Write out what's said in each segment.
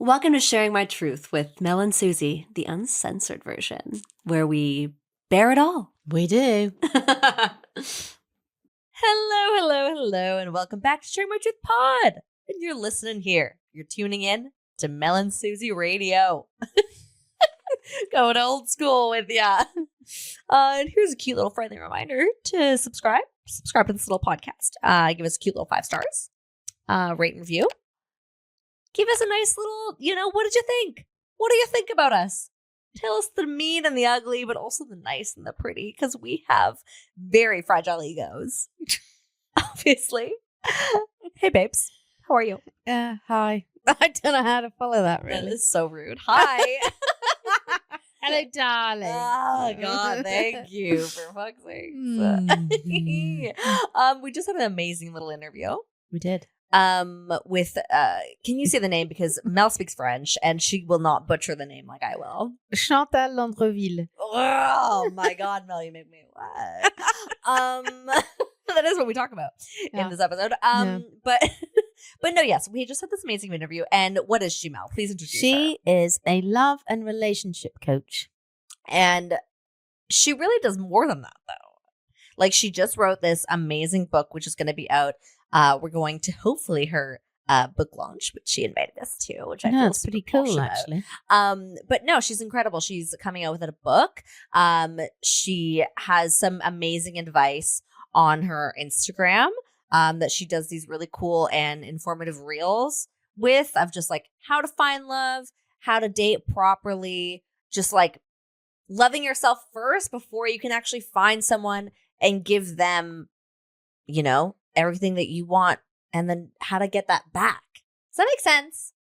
Welcome to Sharing My Truth with Mel and Suzie, the uncensored version, where we bear it all. We do. Hello, and welcome back to Sharing My Truth Pod. And you're listening here. You're tuning in to Mel and Suzie Radio. Going old school with ya. And here's a cute little friendly reminder to subscribe. Subscribe to this little podcast. Give us a cute little 5 stars. Rate and review. Give us a nice little, what did you think? What do you think about us? Tell us the mean and the ugly, but also the nice and the pretty, because we have very fragile egos. Obviously. Hey, babes. How are you? Hi. I don't know how to follow that, really. That is so rude. Hi. Hello, darling. Oh, God. Thank you, for fuck's sake. We just had an amazing little interview. We did. With can you say the name, because Mel speaks French and she will not butcher the name like I will. Chantal Landreville. Oh my God, Mel, you make me what? That is what we talk about in this episode. But no, yes, we just had this amazing interview. And what is she, Mel? Please introduce her. She is a love and relationship coach. And she really does more than that, though. Like, she just wrote this amazing book, which is going to be out. We're going to hopefully her book launch, which she invited us to, which I feel it's pretty cool, actually. But no, she's incredible. She's coming out with a book. She has some amazing advice on her Instagram that she does these really cool and informative reels with, of just like how to find love, how to date properly, just like loving yourself first before you can actually find someone and give them, everything that you want, and then how to get that back. Does that make sense?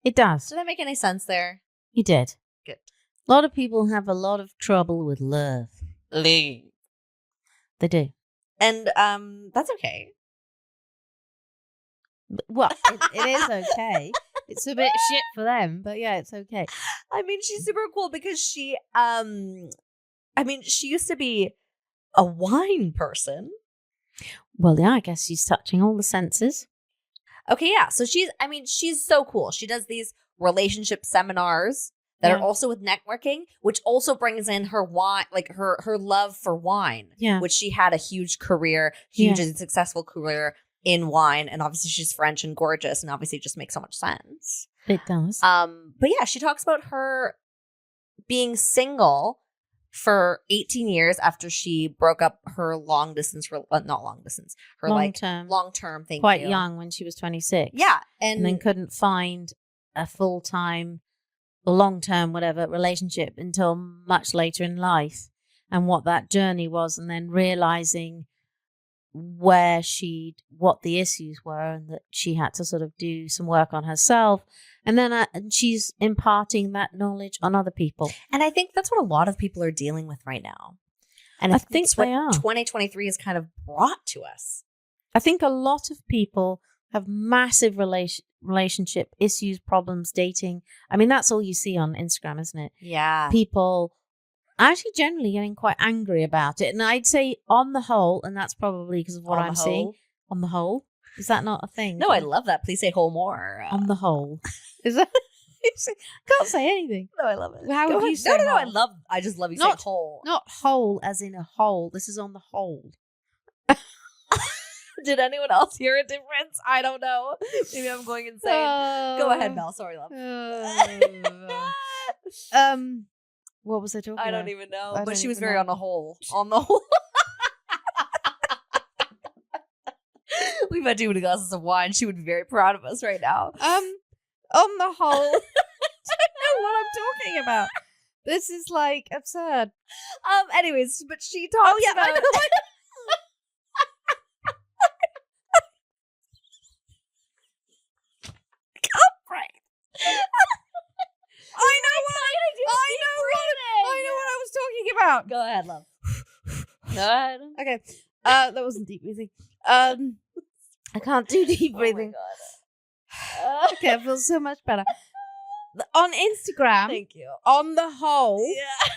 It does. Did that make any sense there? You did. Good. A lot of people have a lot of trouble with love. They do. And that's okay. Well, it is okay. It's a bit shit for them, but yeah, it's okay. I mean, she's super cool because she used to be a wine person. Well, yeah, I guess she's touching all the senses. Okay, yeah. So she's so cool. She does these relationship seminars that are also with networking, which also brings in her wine, like her love for wine, which she had a huge and successful career in wine. And obviously she's French and gorgeous, and obviously it just makes so much sense. It does. But yeah, she talks about her being single for 18 years after she broke up her long term. Thank Quite you. young, when she was 26. Yeah. And then couldn't find a full-time or long-term, whatever, relationship until much later in life, and what that journey was, and then realizing what the issues were, and that she had to sort of do some work on herself. And then and she's imparting that knowledge on other people. And I think that's what a lot of people are dealing with right now. And I think they are. 2023 has kind of brought to us. I think a lot of people have massive relationship issues, problems, dating. I mean, that's all you see on Instagram, isn't it? Yeah. People actually generally getting quite angry about it. And I'd say on the whole, and that's probably because of what I'm seeing, on the whole. Is that not a thing? No, I love that. Please say whole more. On the whole. Is that? Can't say anything. No, I love it. How would you say? No. I just love you saying whole. Not whole as in a hole. This is on the whole. Did anyone else hear a difference? I don't know. Maybe I'm going insane. Go ahead, Mel. Sorry, love. What was I talking about? I don't even know. But she was very on the whole. On the whole. We've had too many glasses of wine. She would be very proud of us right now. On the whole, I don't know what I'm talking about. This is like absurd. Anyways, but she talks about. I know. I know what I was talking about. Go ahead, love. Go ahead. Okay. That wasn't deep breathing. I can't do deep breathing. Oh my God. Okay, I feel so much better. On Instagram, Thank you. on the whole, Yeah.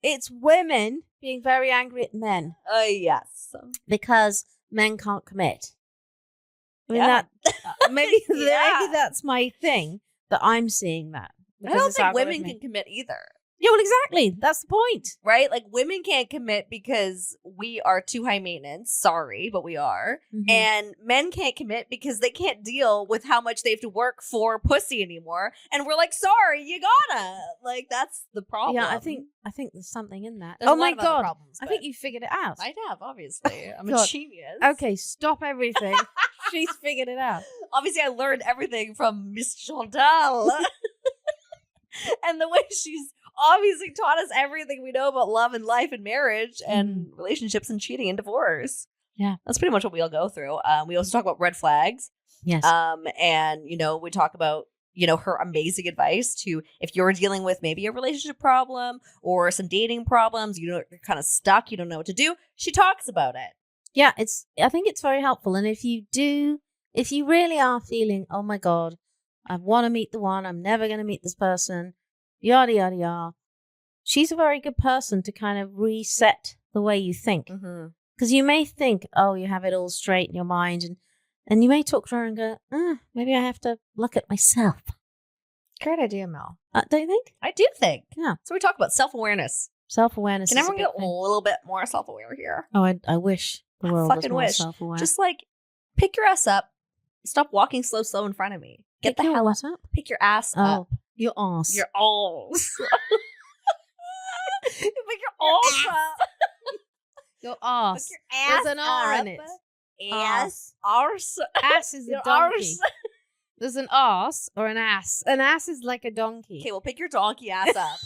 it's women being very angry at men. Yes. Because men can't commit. I mean, Yeah. maybe Yeah. that's my thing. that I'm seeing that. I because don't it's think women algorithmic. can commit either. Yeah, well, exactly. That's the point. Right? Like women can't commit because we are too high maintenance. Sorry, but we are. Mhm. And men can't commit because they can't deal with how much they have to work for pussy anymore. And we're like, sorry, you gotta. Like that's the problem. Yeah, I think there's something in that. There's oh a lot my of other god, problems, I think but you figured it out. I have, obviously. I'm a God. genius. Okay, stop everything. She's figured it out. Obviously, I learned everything from Miss Chantal. And the way she's obviously taught us everything we know about love and life and marriage and relationships and cheating and divorce. Yeah. That's pretty much what we all go through. We also talk about red flags. Yes. And, we talk about, her amazing advice to if you're dealing with maybe a relationship problem or some dating problems, you're kind of stuck, you don't know what to do. She talks about it. Yeah, I think it's very helpful. And if you really are feeling, oh my God, I want to meet the one, I'm never going to meet this person, yada, yada, yada, she's a very good person to kind of reset the way you think. Because you may think, oh, you have it all straight in your mind. And you may talk to her and go, maybe I have to look at myself. Great idea, Mel. Don't you think? I do think. Yeah. So we talk about self-awareness. Self-awareness Can is everyone a get big a thing. little bit more self-aware here? Oh, I wish the I world was fucking more wish. self-aware. Just like pick your ass up. Stop walking slow in front of me. Get the hell up. Pick your ass Oh, up. your ass. Your ass. Pick your ass up. Your ass. Pick your ass There's an R in up. it. Ass. Arse. Ass is a Your donkey. arse. There's an ass or an ass. An ass is like a donkey. Okay, well, pick your donkey ass up.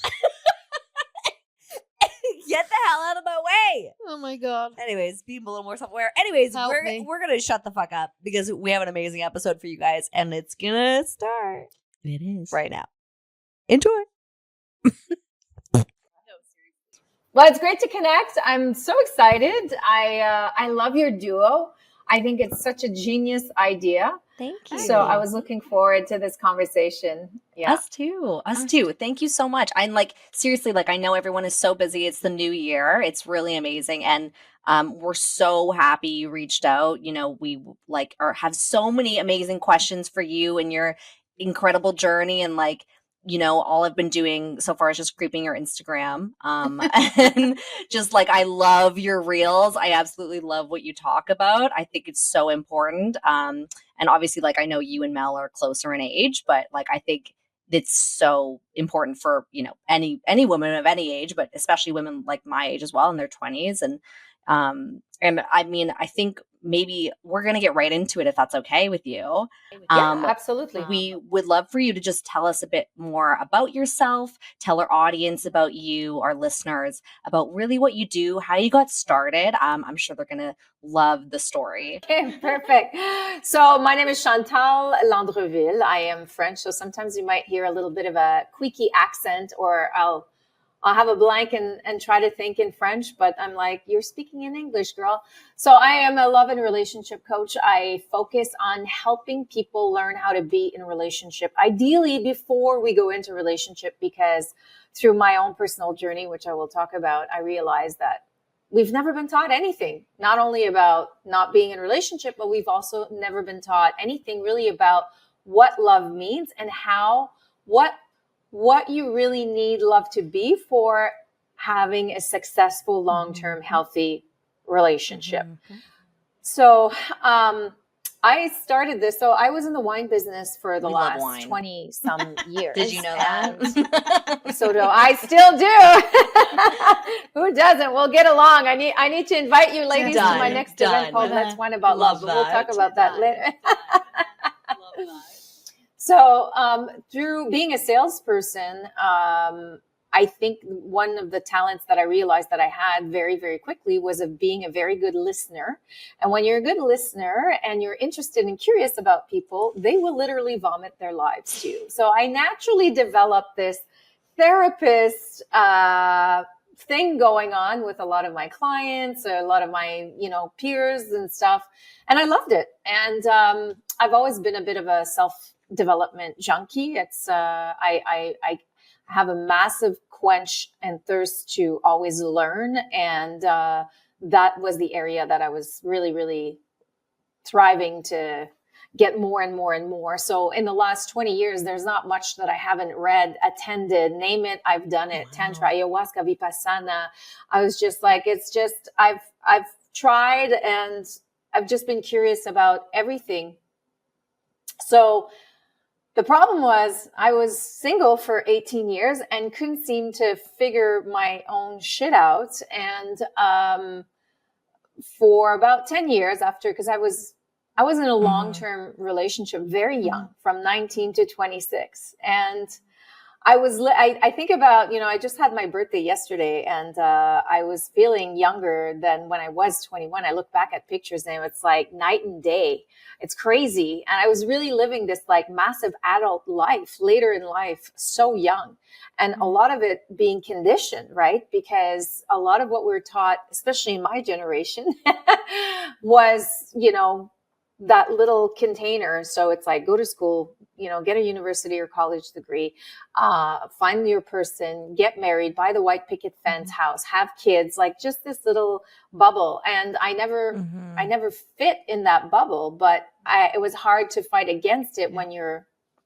Get the hell out of my way. Oh my God. Anyways, be a little more self-aware. Anyways, Help me. we're gonna shut the fuck up because we have an amazing episode for you guys, and it's gonna start It is. right now. Enjoy. Well, it's great to connect. I'm so excited. I love your duo. I think it's such a genius idea. Thank you. So I was looking forward to this conversation. Yeah. Us too. Thank you so much. I'm seriously, I know everyone is so busy. It's the new year. It's really amazing. And we're so happy you reached out. We have so many amazing questions for you and your incredible journey. And all I've been doing so far is just creeping your Instagram. And just I love your reels. I absolutely love what you talk about. I think it's so important. And obviously, I know you and Mel are closer in age, but I think it's so important for, any woman of any age, but especially women my age as well in their 20s. And I mean, I think maybe we're going to get right into it if that's okay with you. Yeah, absolutely. We would love for you to just tell us a bit more about yourself, tell our audience about you, our listeners, about really what you do, how you got started. I'm sure they're going to love the story. Okay, perfect. So my name is Chantal Landreville. I am French, so sometimes you might hear a little bit of a queaky accent, or I'll have a blank and try to think in French, but I'm like, you're speaking in English, girl. So I am a love and relationship coach. I focus on helping people learn how to be in a relationship, ideally before we go into relationship, because through my own personal journey, which I will talk about, I realized that we've never been taught anything, not only about not being in a relationship, but we've also never been taught anything really about what love means and what you really need love to be for having a successful, long-term, healthy relationship. So I started this. So I was in the wine business for the last 20 some years. Did you know that? So do I still do. Who doesn't? We'll get along. I need to invite you ladies to my next event called Let's Wine About Love. But we'll talk about that later. Love that. So through being a salesperson, I think one of the talents that I realized that I had very, very quickly was of being a very good listener. And when you're a good listener and you're interested and curious about people, they will literally vomit their lives to you. So I naturally developed this therapist thing going on with a lot of my clients, a lot of my, peers and stuff. And I loved it. And I've always been a bit of a self-development junkie. It's I have a massive quench and thirst to always learn, and that was the area that I was really, really thriving to get more and more and more. So in the last 20 years, there's not much that I haven't read, attended, name it, I've done it. Wow. Tantra, ayahuasca, vipassana. I was just like, it's just, I've tried, and I've just been curious about everything. So the problem was I was single for 18 years and couldn't seem to figure my own shit out. And for about 10 years after, because I was in a long-term relationship very young, from 19 to 26. And I think about, I just had my birthday yesterday, and I was feeling younger than when I was 21. I look back at pictures and it's like night and day. It's crazy. And I was really living this like massive adult life later in life, so young. And a lot of it being conditioned, right? Because a lot of what we're taught, especially in my generation, was, that little container. So it's like, go to school, get a university or college degree, find your person, get married, buy the white picket fence house, have kids, like just this little bubble. And I never fit in that bubble, but it was hard to fight against it when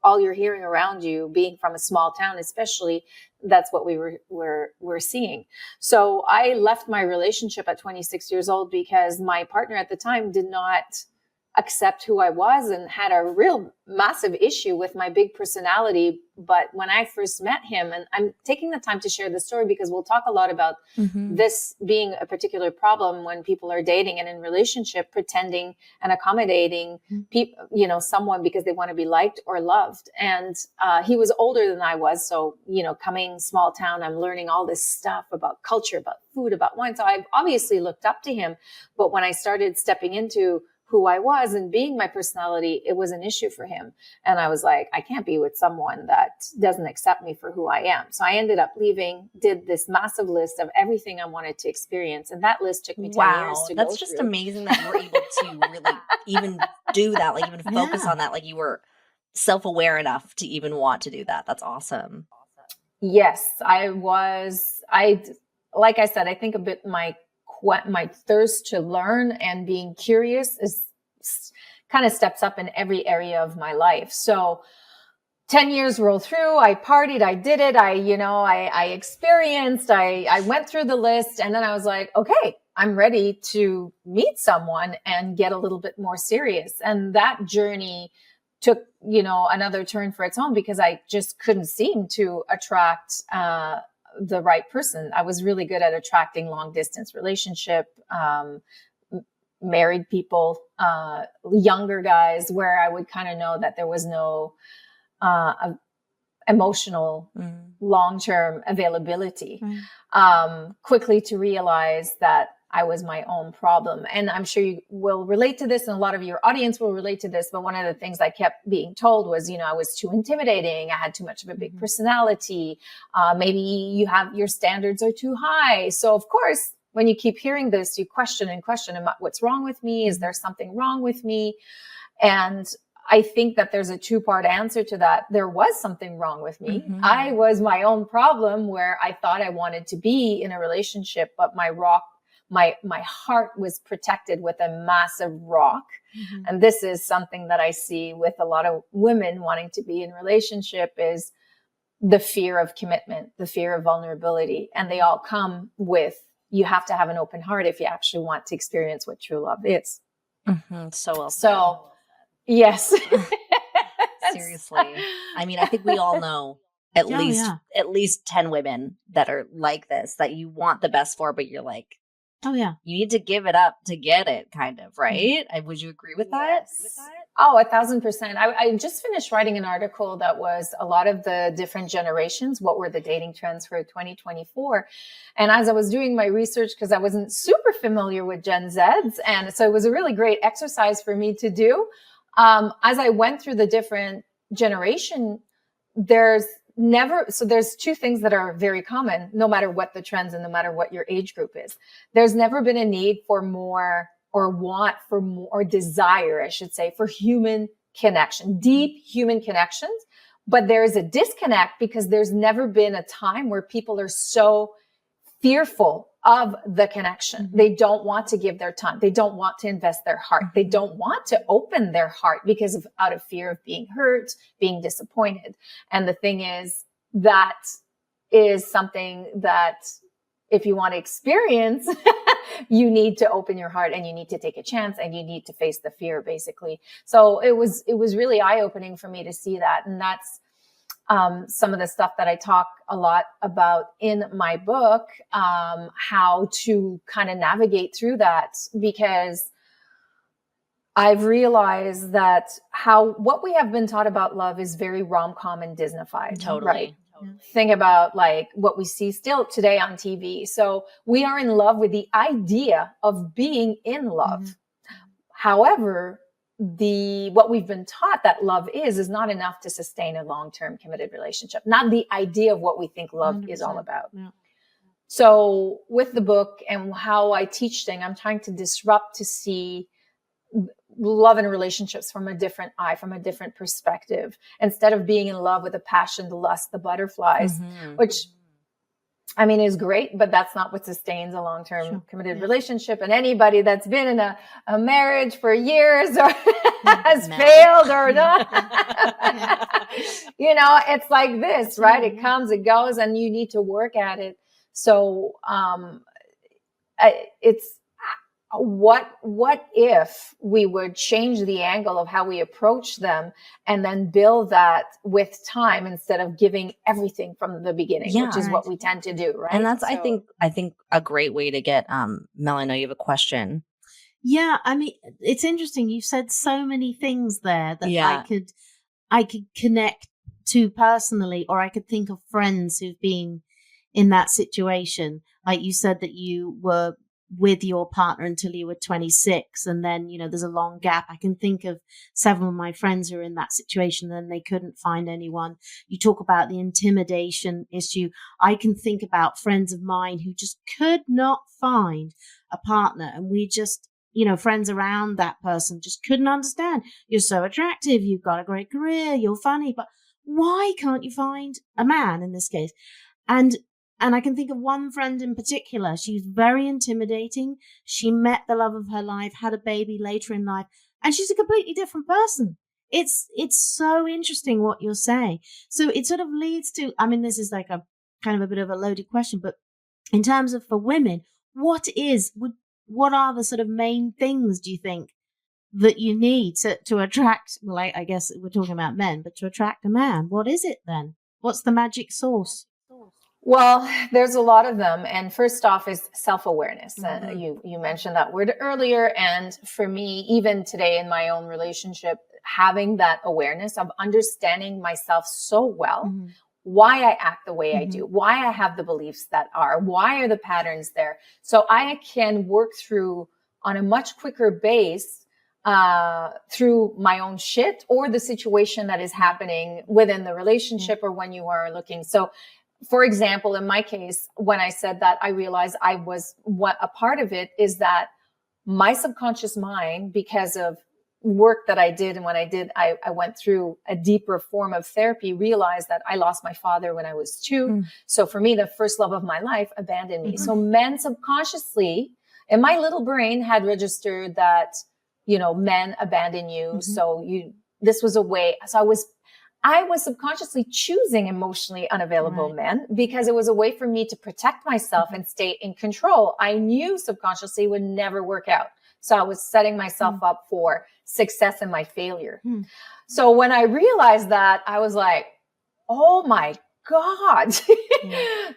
all you're hearing around you, being from a small town, especially, that's what we were seeing. So I left my relationship at 26 years old because my partner at the time did not accept who I was and had a real massive issue with my big personality. But when I first met him, and I'm taking the time to share this story because we'll talk a lot about this being a particular problem when people are dating and in relationship, pretending and accommodating someone because they want to be liked or loved. And he was older than I was. So, coming small town, I'm learning all this stuff about culture, about food, about wine. So I've obviously looked up to him. But when I started stepping into who I was and being my personality, it was an issue for him. And I was like, I can't be with someone that doesn't accept me for who I am. So I ended up leaving, did this massive list of everything I wanted to experience. And that list took me 10 years to go through. That's just amazing that you were able to really even do that, like even focus on that. Like you were self-aware enough to even want to do that. That's awesome. Yes, I was. Like I said, I think a bit my thirst to learn and being curious is kind of steps up in every area of my life. So 10 years rolled through, I partied, I did it. I experienced, I went through the list, and then I was like, okay, I'm ready to meet someone and get a little bit more serious. And that journey took, another turn for its own because I just couldn't seem to attract, the right person. I was really good at attracting long distance relationship, married people, younger guys, where I would kind of know that there was no emotional long-term availability. Quickly to realize that I was my own problem. And I'm sure you will relate to this, and a lot of your audience will relate to this. But one of the things I kept being told was, I was too intimidating. I had too much of a big personality. Maybe your standards are too high. So of course, when you keep hearing this, you question what's wrong with me? Is there something wrong with me? And I think that there's a two-part answer to that. There was something wrong with me. I was my own problem, where I thought I wanted to be in a relationship, but my heart was protected with a massive rock. And this is something that I see with a lot of women wanting to be in relationship, is the fear of commitment, the fear of vulnerability. And they all come with, you have to have an open heart if you actually want to experience what true love is. So well said. So yes. Seriously. I mean, I think we all know at least 10 women that are like this, that you want the best for, but you're like, oh yeah, you need to give it up to get it, kind of, right? Would you agree with that? Oh, 1,000%. I just finished writing an article that was a lot of the different generations. What were the dating trends for 2024? And as I was doing my research, because I wasn't super familiar with Gen Zs, and so it was a really great exercise for me to do. As I went through the different generation, there's two things that are very common, no matter what the trends and no matter what your age group is. There's never been a need for more, or want for more, or desire, I should say, for human connection, deep human connections. But there is a disconnect because there's never been a time where people are so fearful of the connection. Mm-hmm. They don't want to give their time. They don't want to invest their heart. They don't want to open their heart because of out of fear of being hurt, being disappointed. And the thing is, that is something that if you want to experience, you need to open your heart and you need to take a chance and you need to face the fear, basically. So it was really eye-opening for me to see that. And that's some of the stuff that I talk a lot about in my book, how to kind of navigate through that, because I've realized that what we have been taught about love is very rom-com and Disneyfied. Totally. Right? Think about like what we see still today on TV. So we are in love with the idea of being in love. Mm-hmm. However, what we've been taught that love is not enough to sustain a long-term committed relationship. Not the idea of what we think love 100%. Is all about. Yeah. So with the book and how I teach things, I'm trying to disrupt to see love and relationships from a different eye, from a different perspective, instead of being in love with the passion, the lust, the butterflies, which I mean, is great, but that's not what sustains a long-term committed relationship. And anybody that's been in a marriage for years or has failed or not, it's like this, right? It comes, it goes, and you need to work at it. So, it's what if we would change the angle of how we approach them and then build that with time instead of giving everything from the beginning, which is what we tend to do, right? And that's, I think a great way to get, Mel, I know you have a question. Yeah. I mean, it's interesting. You said so many things there that I could connect to personally, or I could think of friends who've been in that situation. Like you said that you were with your partner until you were 26. And then, there's a long gap. I can think of several of my friends who are in that situation and they couldn't find anyone. You talk about the intimidation issue. I can think about friends of mine who just could not find a partner. And we just, friends around that person just couldn't understand. You're so attractive. You've got a great career. You're funny, but why can't you find a man in this case? And I can think of one friend in particular. She's very intimidating. She met the love of her life, had a baby later in life, and she's a completely different person. It's so interesting what you're saying. So it sort of leads to, I mean, this is like a kind of a bit of a loaded question, but in terms of for women, what are the sort of main things, do you think, that you need to attract, well, I guess we're talking about men, but to attract a man? What is it then? What's the magic sauce? Well, there's a lot of them. And first off is self-awareness. You mentioned that word earlier. And for me, even today in my own relationship, having that awareness of understanding myself so well, why I act the way I do, why I have the beliefs that are, why are the patterns there? So I can work through on a much quicker base through my own shit or the situation that is happening within the relationship or when you are looking. So for example, in my case, when I said that, I realized a part of it is that my subconscious mind, because of work that I did, and when I went through a deeper form of therapy, realized that I lost my father when I was 2. So for me, the first love of my life abandoned me. So men subconsciously, in my little brain, had registered that, men abandon you. So this was a way. So I was subconsciously choosing emotionally unavailable men because it was a way for me to protect myself and stay in control. I knew subconsciously would never work out. So I was setting myself up for success in my failure. So when I realized that, I was like, oh my God,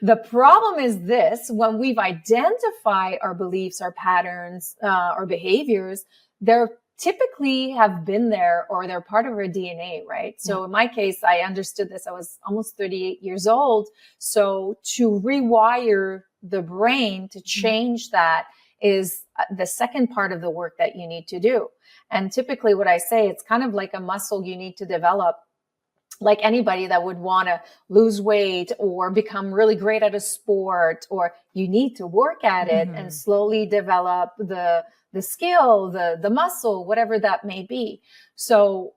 the problem is this: when we've identified our beliefs, our patterns, our behaviors, they're typically have been there or they're part of our DNA, right? So in my case, I understood this. I was almost 38 years old. So to rewire the brain, to change that is the second part of the work that you need to do. And typically what I say, it's kind of like a muscle you need to develop, like anybody that would want to lose weight or become really great at a sport, or you need to work at it and slowly develop the skill, the muscle, whatever that may be. So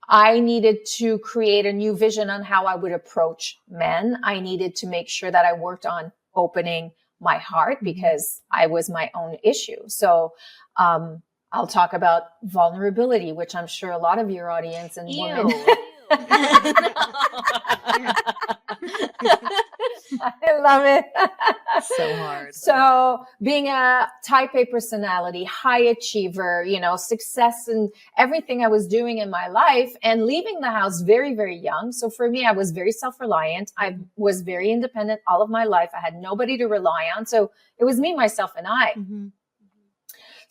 I needed to create a new vision on how I would approach men. I needed to make sure that I worked on opening my heart because I was my own issue. So, I'll talk about vulnerability, which I'm sure a lot of your audience and women. I love it. So hard. So being a type A personality, high achiever, success in everything I was doing in my life and leaving the house very, very young. So for me, I was very self-reliant. I was very independent all of my life. I had nobody to rely on. So it was me, myself, and I. Mm-hmm.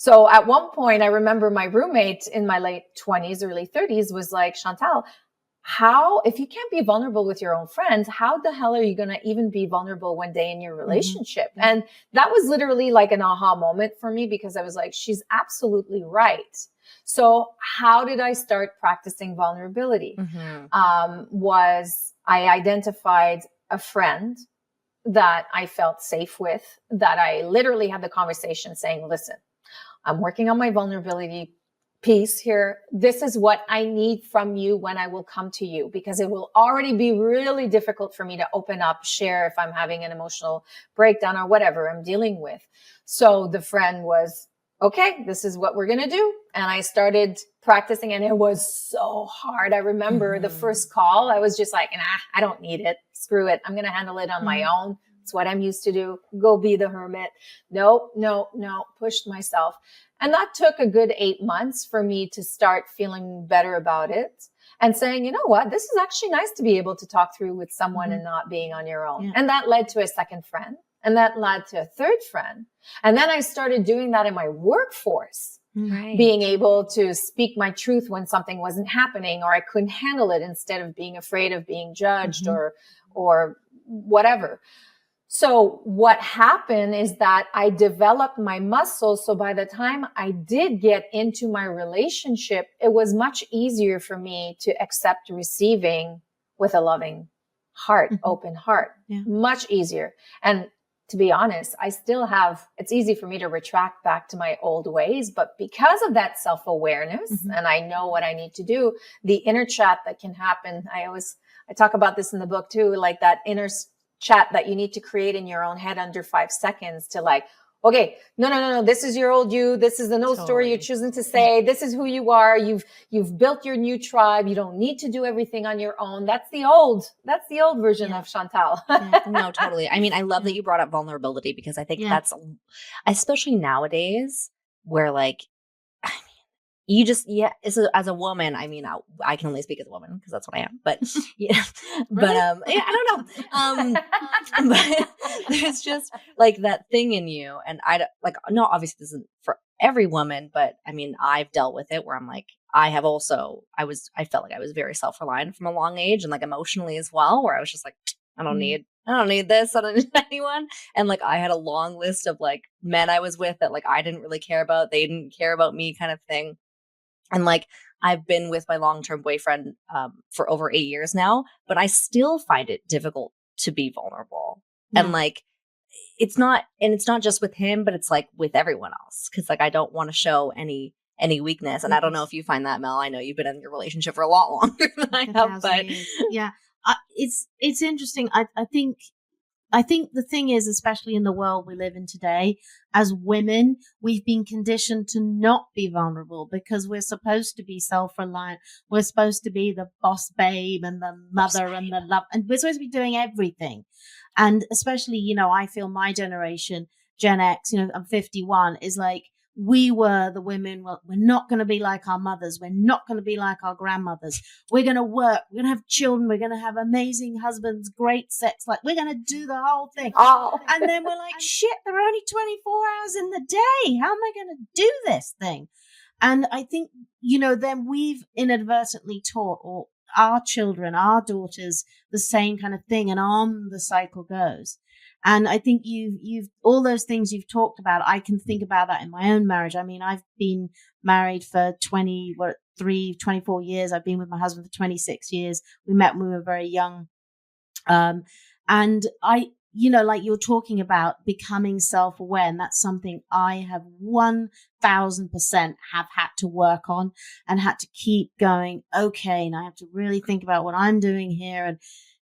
So at one point, I remember my roommate in my late 20s, early 30s was like, Chantal, if you can't be vulnerable with your own friends, how the hell are you going to even be vulnerable one day in your relationship? Mm-hmm. And that was literally like an aha moment for me because I was like, she's absolutely right. So how did I start practicing vulnerability? Was I identified a friend that I felt safe with, that I literally had the conversation saying, listen, I'm working on my vulnerability piece here. This is what I need from you when I will come to you, because it will already be really difficult for me to open up, share if I'm having an emotional breakdown or whatever I'm dealing with. So the friend was, okay, this is what we're going to do. And I started practicing and it was so hard. I remember the first call, I was just like, I don't need it. Screw it. I'm going to handle it on my own. It's what I'm used to do. Go be the hermit. No, pushed myself. And that took a good 8 months for me to start feeling better about it and saying, you know what, this is actually nice to be able to talk through with someone and not being on your own. Yeah. And that led to a second friend, and that led to a third friend. And then I started doing that in my workforce, being able to speak my truth when something wasn't happening or I couldn't handle it instead of being afraid of being judged or whatever. So what happened is that I developed my muscles. So by the time I did get into my relationship, it was much easier for me to accept receiving with a loving heart, open heart, much easier. And to be honest, it's easy for me to retract back to my old ways, but because of that self-awareness and I know what I need to do, the inner chat that can happen. I talk about this in the book too, like that inner chat that you need to create in your own head under 5 seconds to like, okay, no. This is your old you. This is the story you're choosing to say. This is who you are. You've built your new tribe. You don't need to do everything on your own. That's the old version of Chantal. No, totally. I mean, I love that you brought up vulnerability because I think that's, especially nowadays where like, you just, as a woman, I mean, I can only speak as a woman because that's what I am, but I don't know. But there's just like that thing in you. And no, obviously this isn't for every woman, but I mean, I've dealt with it where I'm like, I felt like I was very self-reliant from a long age and like emotionally as well, where I was just like, I don't need this. I don't need anyone. And like, I had a long list of like men I was with that like, I didn't really care about. They didn't care about me kind of thing. And like, I've been with my long-term boyfriend for over 8 years now, but I still find it difficult to be vulnerable. Yeah. And like, it's not just with him, but it's like with everyone else. Cause like, I don't want to show any weakness. And I don't know if you find that, Mel. I know you've been in your relationship for a lot longer than I have, but yeah, it's interesting. I think the thing is, especially in the world we live in today, as women, we've been conditioned to not be vulnerable because we're supposed to be self-reliant. We're supposed to be the boss babe and the mother and the love, and we're supposed to be doing everything. And especially, I feel my generation, Gen X, I'm 51, is like, we were the women. Well, we're not going to be like our mothers. We're not going to be like our grandmothers. We're going to work. We're going to have children. We're going to have amazing husbands, great sex. Like, we're going to do the whole thing. Oh. And then we're like, shit, there are only 24 hours in the day. How am I going to do this thing? And I think, then we've inadvertently taught or our children, our daughters, the same kind of thing. And on the cycle goes. And I think you've all those things you've talked about, I can think about that in my own marriage. I mean, I've been married for 24 years. I've been with my husband for 26 years. We met when we were very young. And I, like you're talking about becoming self-aware, and that's something I have 1000% have had to work on and had to keep going. Okay. And I have to really think about what I'm doing here. And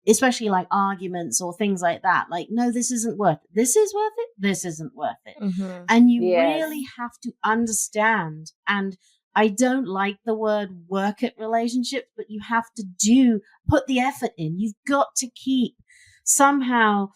especially like arguments or things like that. Like, no, this isn't worth it. This is worth it. This isn't worth it. Mm-hmm. And you Yes. really have to understand. And I don't like the word work at relationships, but you have to put the effort in. You've got to keep somehow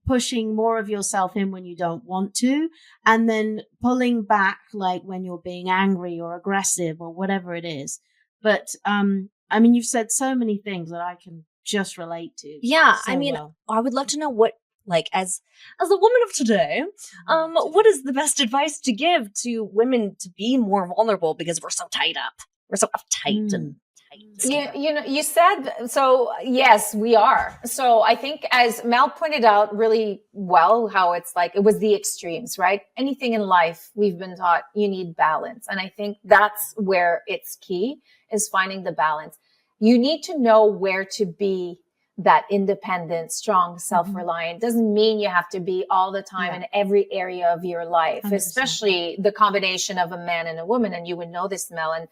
pushing more of yourself in when you don't want to, and then pulling back like when you're being angry or aggressive or whatever it is. But I mean, you've said so many things that I can just relate to. Yeah, so I mean, well. I would love to know what, like, as a woman of today, what is the best advice to give to women to be more vulnerable, because we're so tied up, we're so uptight and tight. You said, so yes, we are. So I think, as Mel pointed out really well, how it's like, it was the extremes, right? Anything in life, we've been taught you need balance. And I think that's where it's key, is finding the balance. You need to know where to be that independent, strong, self-reliant. Doesn't mean you have to be all the time in every area of your life, 100%. especially the combination of a man and a woman. And you would know this, Mel, and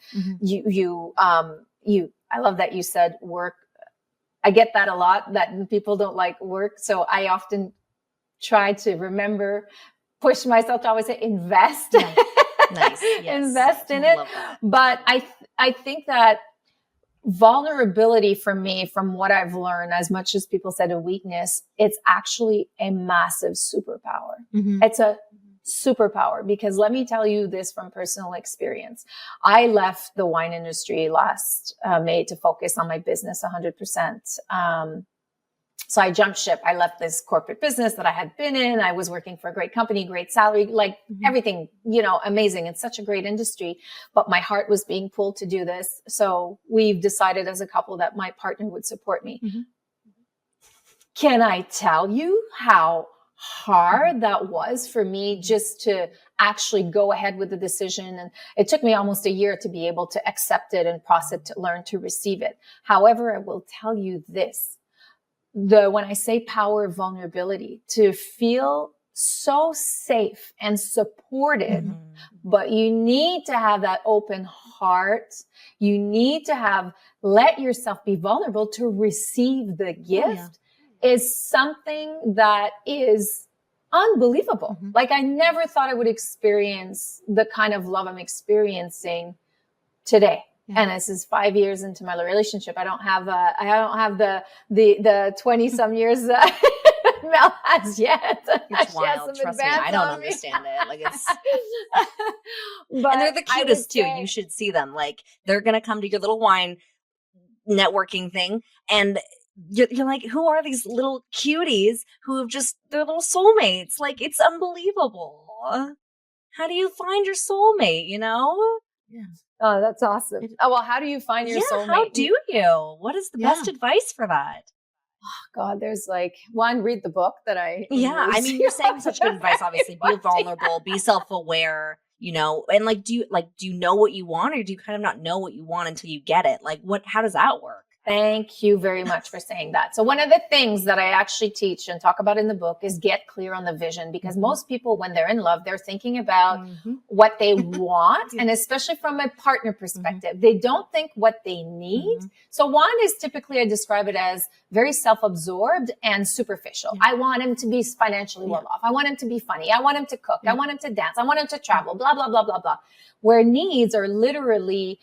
I love that you said work. I get that a lot, that people don't like work. So I often try to push myself to always say invest. Nice. Yes. Invest in I it. love that. But I think that vulnerability, for me, from what I've learned, as much as people said a weakness, it's actually a massive superpower. It's a superpower, because let me tell you this from personal experience. I left the wine industry last May to focus on my business 100%. So I jumped ship. I left this corporate business that I had been in. I was working for a great company, great salary, like everything, amazing. It's such a great industry, but my heart was being pulled to do this. So we've decided as a couple that my partner would support me. Can I tell you how hard that was for me just to actually go ahead with the decision? And it took me almost a year to be able to accept it and process it, to learn to receive it. However, I will tell you this. When I say power of vulnerability, to feel so safe and supported, but you need to have that open heart. You need to let yourself be vulnerable to receive the gift, is something that is unbelievable. Like, I never thought I would experience the kind of love I'm experiencing today. And this is 5 years into my relationship. I don't have the 20 some years Mel has yet. It's wild. Trust me, I don't understand it. Like, it's, and they're the cutest too. You should see them. Like, they're gonna come to your little wine networking thing, and you're like, who are these little cuties who have they're little soulmates? Like, it's unbelievable. How do you find your soulmate? Yeah. Oh, that's awesome. Oh, well, how do you find your soulmate? How do you? What is the best advice for that? Oh, God, there's read the book that I. Yeah, I mean, you're saying such good advice. Obviously, be vulnerable, be self-aware. And do you know what you want, or do you kind of not know what you want until you get it? Like, how does that work? Thank you very much for saying that. So one of the things that I actually teach and talk about in the book is get clear on the vision, because most people, when they're in love, they're thinking about what they want. And especially from a partner perspective, they don't think what they need. So one is typically, I describe it as very self-absorbed and superficial. I want him to be financially well off. I want him to be funny. I want him to cook. I want him to dance. I want him to travel, blah, blah, blah, blah, blah. Where needs are literally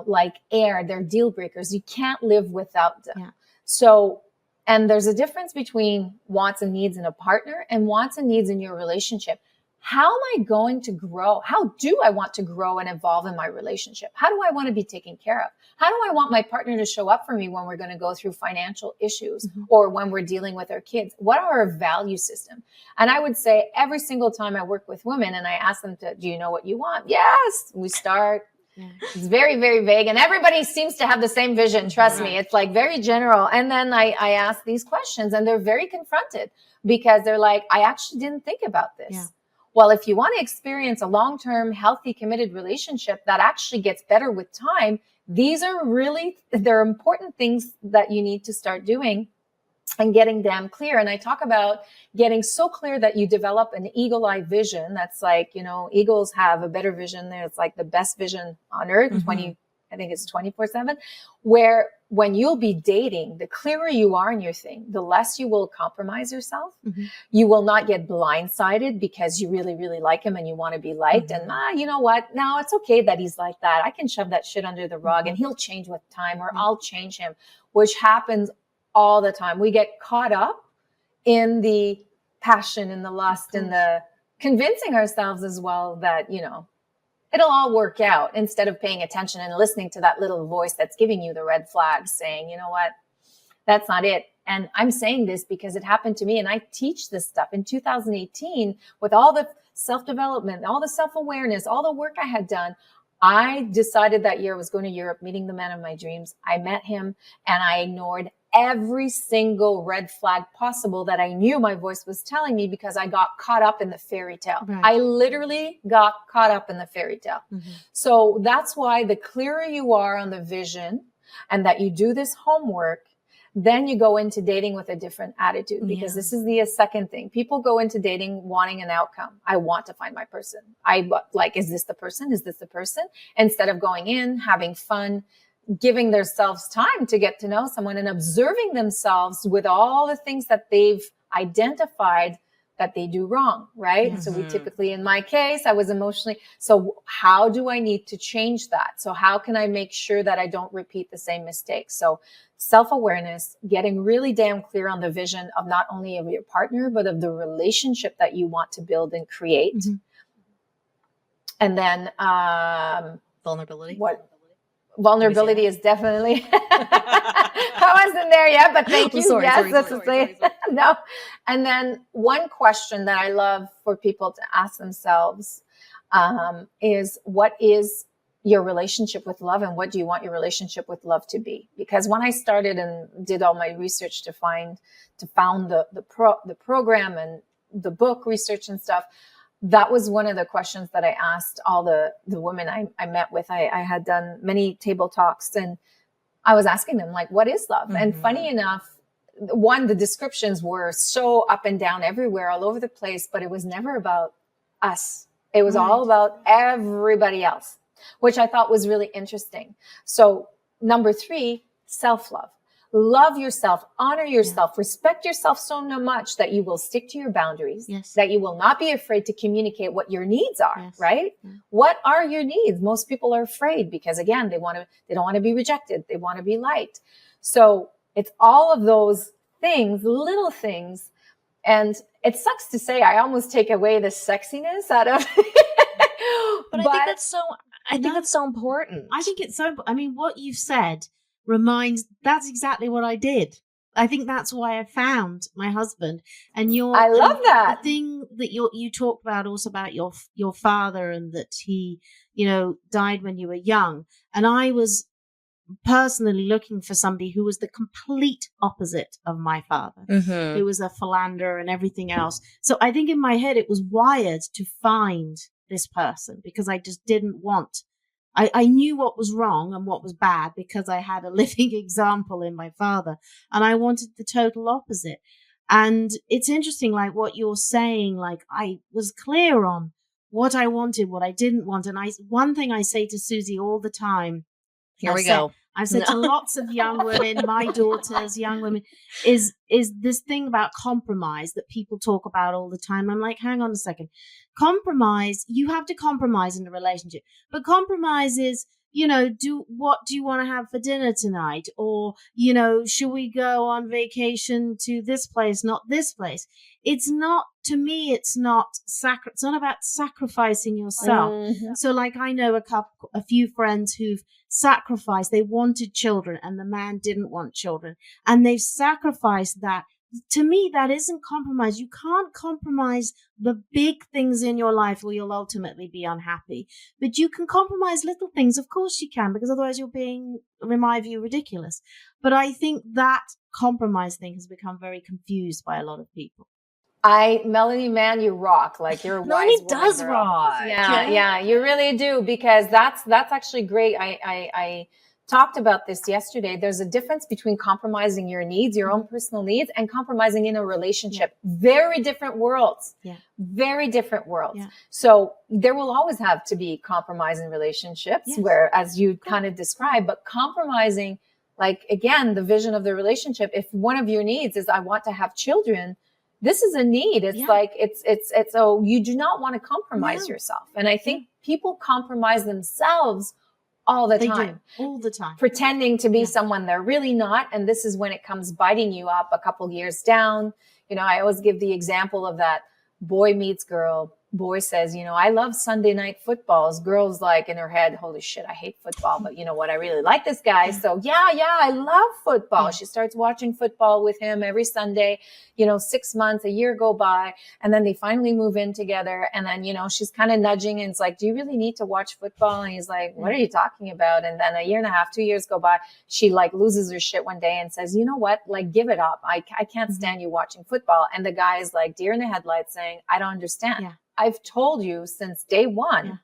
like air, they're deal breakers. You can't live without them. So, and there's a difference between wants and needs in a partner and wants and needs in your relationship. How am I going to grow? How do I want to grow and evolve in my relationship? How do I want to be taken care of? How do I want my partner to show up for me when we're going to go through financial issues or when we're dealing with our kids? What are our value system? And I would say every single time I work with women and I ask them do you know what you want? Yes. We start. It's very, very vague, and everybody seems to have the same vision. Trust me. It's like very general. And then I ask these questions, and they're very confronted, because they're like, I actually didn't think about this. Well, if you want to experience a long-term, healthy, committed relationship that actually gets better with time, they're important things that you need to start doing and getting damn clear. And I talk about getting so clear that you develop an eagle-eye vision. That's like, eagles have a better vision there. It's like the best vision on earth. I think it's 24/7, where when you'll be dating, the clearer you are in your thing, the less you will compromise yourself. Mm-hmm. You will not get blindsided because you really, really like him and you want to be liked. Mm-hmm. And you know what? No, it's okay that he's like that. I can shove that shit under the rug Mm-hmm. and he'll change with time, or Mm-hmm. I'll change him, which happens all the time. We get caught up in the passion and the lust and the convincing ourselves as well that, you know, it'll all work out, instead of paying attention and listening to that little voice that's giving you the red flags saying, you know what, that's not it. And I'm saying this because it happened to me, and I teach this stuff in 2018 with all the self-development, all the self-awareness, all the work I had done. I decided that year I was going to Europe, meeting the man of my dreams. I met him and I ignored every single red flag possible that I knew my voice was telling me, because I got caught up in the fairy tale. Right. I literally got caught up in the fairy tale. Mm-hmm. So that's why the clearer you are on the vision and that you do this homework, then you go into dating with a different attitude, because this is the second thing. People go into dating wanting an outcome. I want to find my person. Is this the person? Is this the person? Instead of going in, having fun, giving themselves time to get to know someone and observing themselves with all the things that they've identified that they do wrong, right? Mm-hmm. So we typically, in my case, I was emotionally, so how do I need to change that? So how can I make sure that I don't repeat the same mistakes? So self-awareness, getting really damn clear on the vision of not only of your partner, but of the relationship that you want to build and create. Mm-hmm. And then, Vulnerability. Vulnerability is definitely, I wasn't there yet, but thank you. Sorry. No. And then one question that I love for people to ask themselves is, what is your relationship with love, and what do you want your relationship with love to be? Because when I started and did all my research to found the program and the book research and stuff, that was one of the questions that I asked all the women I met with. I had done many table talks, and I was asking them, like, what is love? Mm-hmm. And funny enough, the descriptions were so up and down everywhere, all over the place, but it was never about us. It was all about everybody else, which I thought was really interesting. So number 3, self-love. Love yourself, honor yourself, respect yourself so much that you will stick to your boundaries, that you will not be afraid to communicate what your needs are, right? What are your needs? Most people are afraid because, again, they don't want to be rejected. They want to be liked. So it's all of those things, little things. And it sucks to say, I almost take away the sexiness out of but I think that's so important. I think it's so, I mean, what you've said that's exactly what I did. I think that's why I found my husband. And I love that. The thing that you talked about also about your father, and that he, died when you were young. And I was personally looking for somebody who was the complete opposite of my father, who was a philanderer and everything else. So I think in my head it was wired to find this person, because I just didn't want. I knew what was wrong and what was bad, because I had a living example in my father, and I wanted the total opposite. And it's interesting, like what you're saying, like I was clear on what I wanted, what I didn't want. And one thing I say to Suzie all the time, I've said to lots of young women, my daughters, young women, is this thing about compromise that people talk about all the time. I'm like, hang on a second. Compromise, you have to compromise in a relationship. But compromise is, what do you want to have for dinner tonight? Or, should we go on vacation to this place, not this place? It's not, to me, it's not it's not about sacrificing yourself. Mm-hmm. So like I know a few friends who've sacrificed, they wanted children and the man didn't want children, and they've sacrificed that. To me, that isn't compromise. You can't compromise the big things in your life or you'll ultimately be unhappy. But you can compromise little things. Of course you can, because otherwise you're being, in my view, ridiculous. But I think that compromise thing has become very confused by a lot of people. Melanie, man, you rock. Like, you're a wise Melanie woman, does girl. rock. Yeah, you really do, because that's actually great. I talked about this yesterday. There's a difference between compromising your needs, your own personal needs, and compromising in a relationship. Yeah. Very different worlds. Yeah. Very different worlds. Yeah. So there will always have to be compromise in relationships, where, as you kind of described, but compromising Like, again, the vision of the relationship, if one of your needs is I want to have children, this is a need. It's like, it's, so you do not want to compromise yourself. And I think people compromise themselves all the time. All the time. Pretending to be someone they're really not. And this is when it comes biting you up a couple years down. You know, I always give the example of that boy meets girl. Boy says, you know, I love Sunday night footballs. Girl's like in her head, holy shit, I hate football, but you know what? I really like this guy. So yeah, I love football. She starts watching football with him every Sunday, you know, 6 months, a year go by. And then they finally move in together. And then, you know, she's kind of nudging and it's like, do you really need to watch football? And he's like, what are you talking about? And then a year and a half, 2 years go by. She like loses her shit one day and says, you know what? Like, give it up. I can't stand you watching football. And the guy is like deer in the headlights saying, I don't understand. Yeah. I've told you since day one,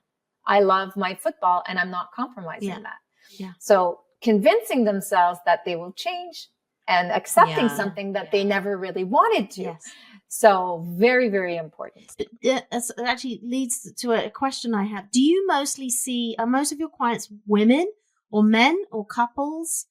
I love my football and I'm not compromising that. Yeah. So convincing themselves that they will change and accepting something that they never really wanted to. Yes. So very, very important. That actually leads to a question I have. Do you mostly see, are most of your clients women or men or couples?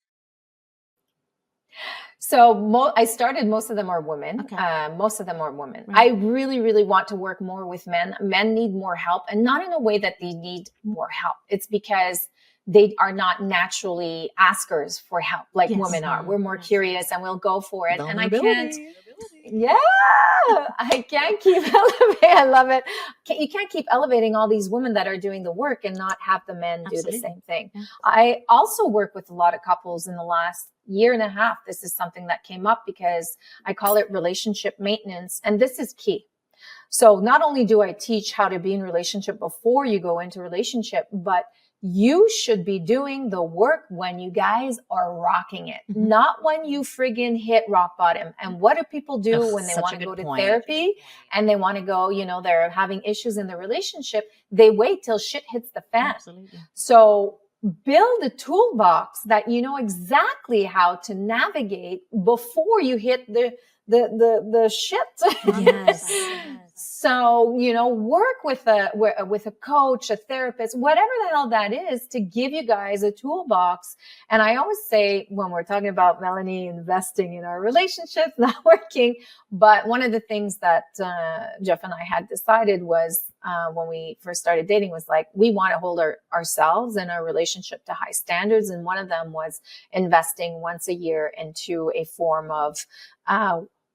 So I started, most of them are women. Okay. Most of them are women. Right. I really, really want to work more with men. Men need more help, and not in a way that they need more help. It's because they are not naturally askers for help like women are. We're more curious and we'll go for it. And I can't keep elevating. I love it. You can't keep elevating all these women that are doing the work and not have the men do the same thing. Yeah. I also work with a lot of couples in the last year and a half. This is something that came up because I call it relationship maintenance. And this is key. So not only do I teach how to be in relationship before you go into relationship, but you should be doing the work when you guys are rocking it, not when you friggin' hit rock bottom. And what do people do when they want to go to therapy and they want to go, you know, they're having issues in the relationship? They wait till shit hits the fan. Absolutely. So build a toolbox that you know exactly how to navigate before you hit the shit. Yes. So, you know, work with a coach, a therapist, whatever the hell that is, to give you guys a toolbox. And I always say, when we're talking about Melanie investing in our relationships, not working, but one of the things that Jeff and I had decided was when we first started dating was like, we want to hold ourselves and our relationship to high standards. And one of them was investing once a year into a form of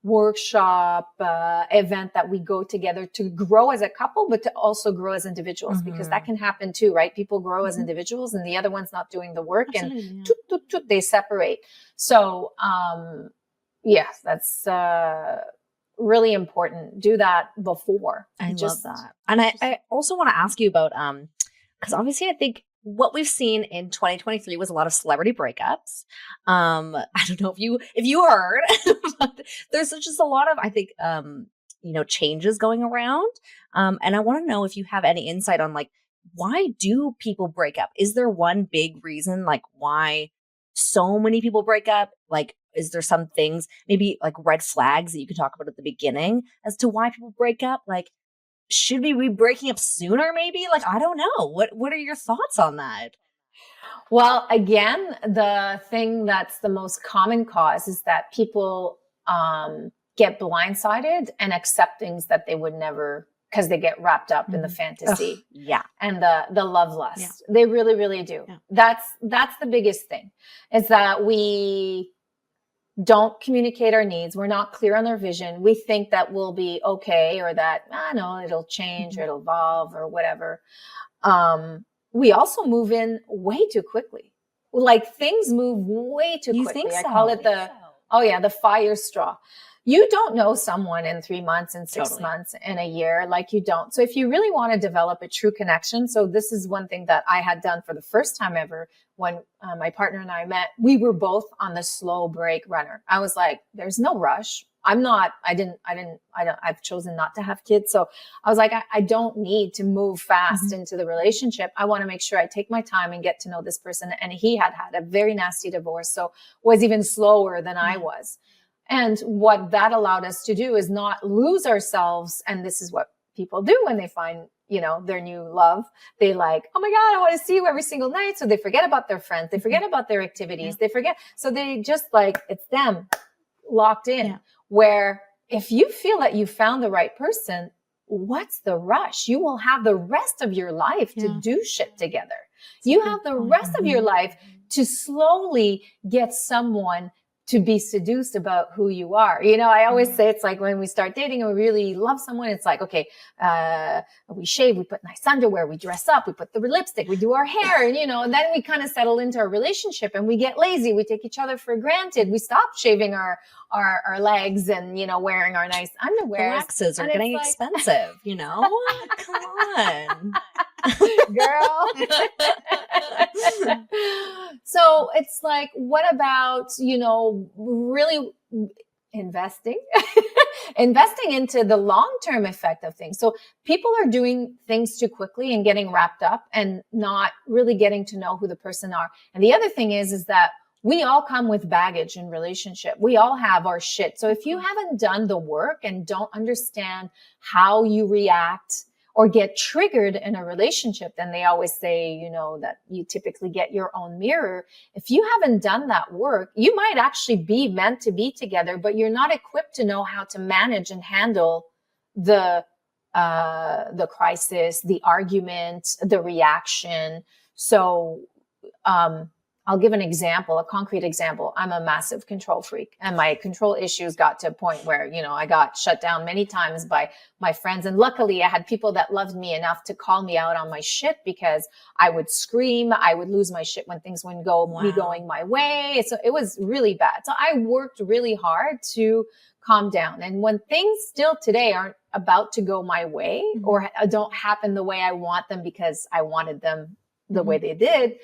workshop, event that we go together to grow as a couple, but to also grow as individuals, because that can happen too, right? People grow as individuals and the other one's not doing the work. Absolutely, and they separate. So, yes, that's really important. Do that before. I love that. And I also want to ask you about, because obviously I think what we've seen in 2023 was a lot of celebrity breakups. I don't know if you heard, but there's just a lot of, I think, you know, changes going around. And I want to know if you have any insight on like, why do people break up? Is there one big reason, like why so many people break up? Like, is there some things, maybe like red flags that you could talk about at the beginning as to why people break up? Like, should we be breaking up sooner? Maybe, like, I don't know. What are your thoughts on that? Well, again, the thing that's the most common cause is that people get blindsided and accept things that they would never, because they get wrapped up in the fantasy. And the love lust. Yeah. They really, really do. Yeah. That's the biggest thing, is that we don't communicate our needs. We're not clear on our vision. We think that we'll be okay, or that, no, it'll change or it'll evolve or whatever. We also move in way too quickly. Like, things move way too quickly. Think so? I call it the fire straw. You don't know someone in 3 months and 6 months and a year, like you don't. So if you really want to develop a true connection, so this is one thing that I had done for the first time ever when my partner and I met. We were both on the slow break runner. I was like, there's no rush. I've chosen not to have kids. So I was like, I don't need to move fast into the relationship. I want to make sure I take my time and get to know this person. And he had a very nasty divorce, so was even slower than I was. And what that allowed us to do is not lose ourselves. And this is what people do when they find, their new love. They like, oh my God, I want to see you every single night. So they forget about their friends. They forget about their activities. They forget. So they just like, it's them locked in. Yeah. Where if you feel that you found the right person, what's the rush? You will have the rest of your life to do shit together. You have the rest of your life to slowly get someone to be seduced about who you are. I always say it's like when we start dating and we really love someone, it's like, okay, we shave, we put nice underwear, we dress up, we put the lipstick, we do our hair, and then we kind of settle into our relationship and we get lazy. We take each other for granted. We stop shaving our legs and, wearing our nice underwear. The waxes are getting expensive, Come on. Girl. So it's like, what about, really investing into the long-term effect of things. So people are doing things too quickly and getting wrapped up and not really getting to know who the person are. And the other thing is that we all come with baggage in relationship. We all have our shit. So if you haven't done the work and don't understand how you react or get triggered in a relationship, then they always say, that you typically get your own mirror. If you haven't done that work, you might actually be meant to be together, but you're not equipped to know how to manage and handle the crisis, the argument, the reaction. So, I'll give an example, a concrete example. I'm a massive control freak, and my control issues got to a point where, I got shut down many times by my friends. And luckily I had people that loved me enough to call me out on my shit, because I would scream. I would lose my shit when things wouldn't be going my way. So it was really bad. So I worked really hard to calm down. And when things still today aren't about to go my way or don't happen the way I want them because I wanted them the way they did,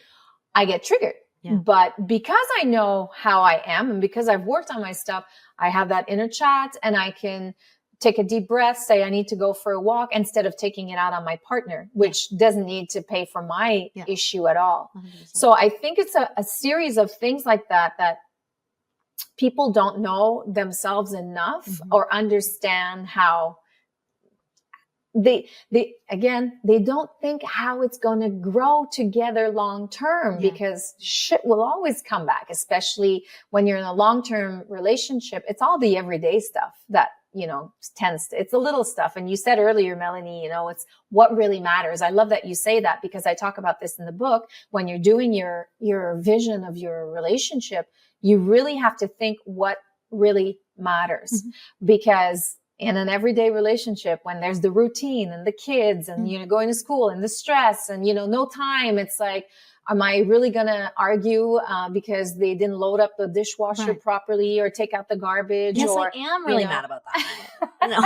I get triggered. Yeah. But because I know how I am and because I've worked on my stuff, I have that inner chat and I can take a deep breath, say I need to go for a walk instead of taking it out on my partner, which doesn't need to pay for my issue at all. 100%. So I think it's a series of things like that people don't know themselves enough or understand how they don't think how it's going to grow together long term, because shit will always come back, especially when you're in a long-term relationship. It's all the everyday stuff that, it's the little stuff. And you said earlier, Melanie, it's what really matters. I love that you say that, because I talk about this in the book. When you're doing your vision of your relationship, you really have to think what really matters, because in an everyday relationship, when there's the routine and the kids and, going to school and the stress and, no time, it's like, am I really going to argue because they didn't load up the dishwasher properly or take out the garbage? Yes, or, I am really mad about that. No,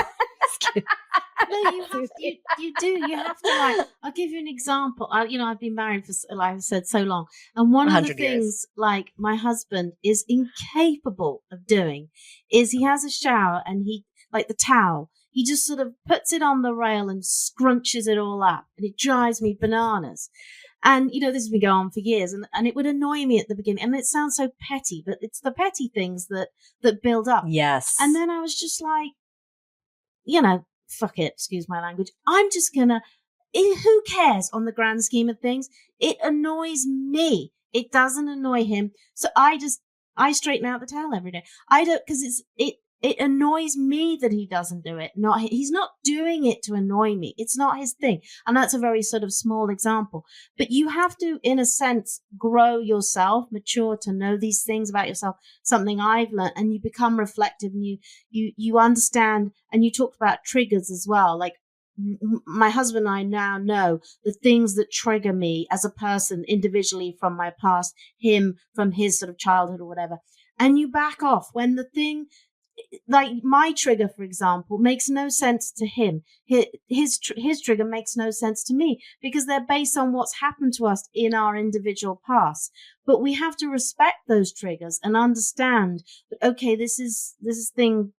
No, you have to I'll give you an example. I've been married for, like I said, so long. And one of the things like my husband is incapable of doing is he has a shower and like the towel, he just sort of puts it on the rail and scrunches it all up, and it drives me bananas. And, this has been going on for years, and it would annoy me at the beginning. And it sounds so petty, but it's the petty things that build up. Yes. And then I was just like, fuck it, excuse my language. I'm just gonna, who cares on the grand scheme of things? It annoys me. It doesn't annoy him. So I straighten out the towel every day. I don't, because it annoys me that he doesn't do it. He's not doing it to annoy me. It's not his thing. And that's a very sort of small example. But you have to, in a sense, grow yourself, mature to know these things about yourself, something I've learned, and you become reflective and you understand. And you talked about triggers as well. Like my husband and I now know the things that trigger me as a person individually from my past, him from his sort of childhood or whatever. And you back off when the thing, like my trigger, for example, makes no sense to him. His trigger makes no sense to me, because they're based on what's happened to us in our individual past. But we have to respect those triggers and understand that, okay, this thing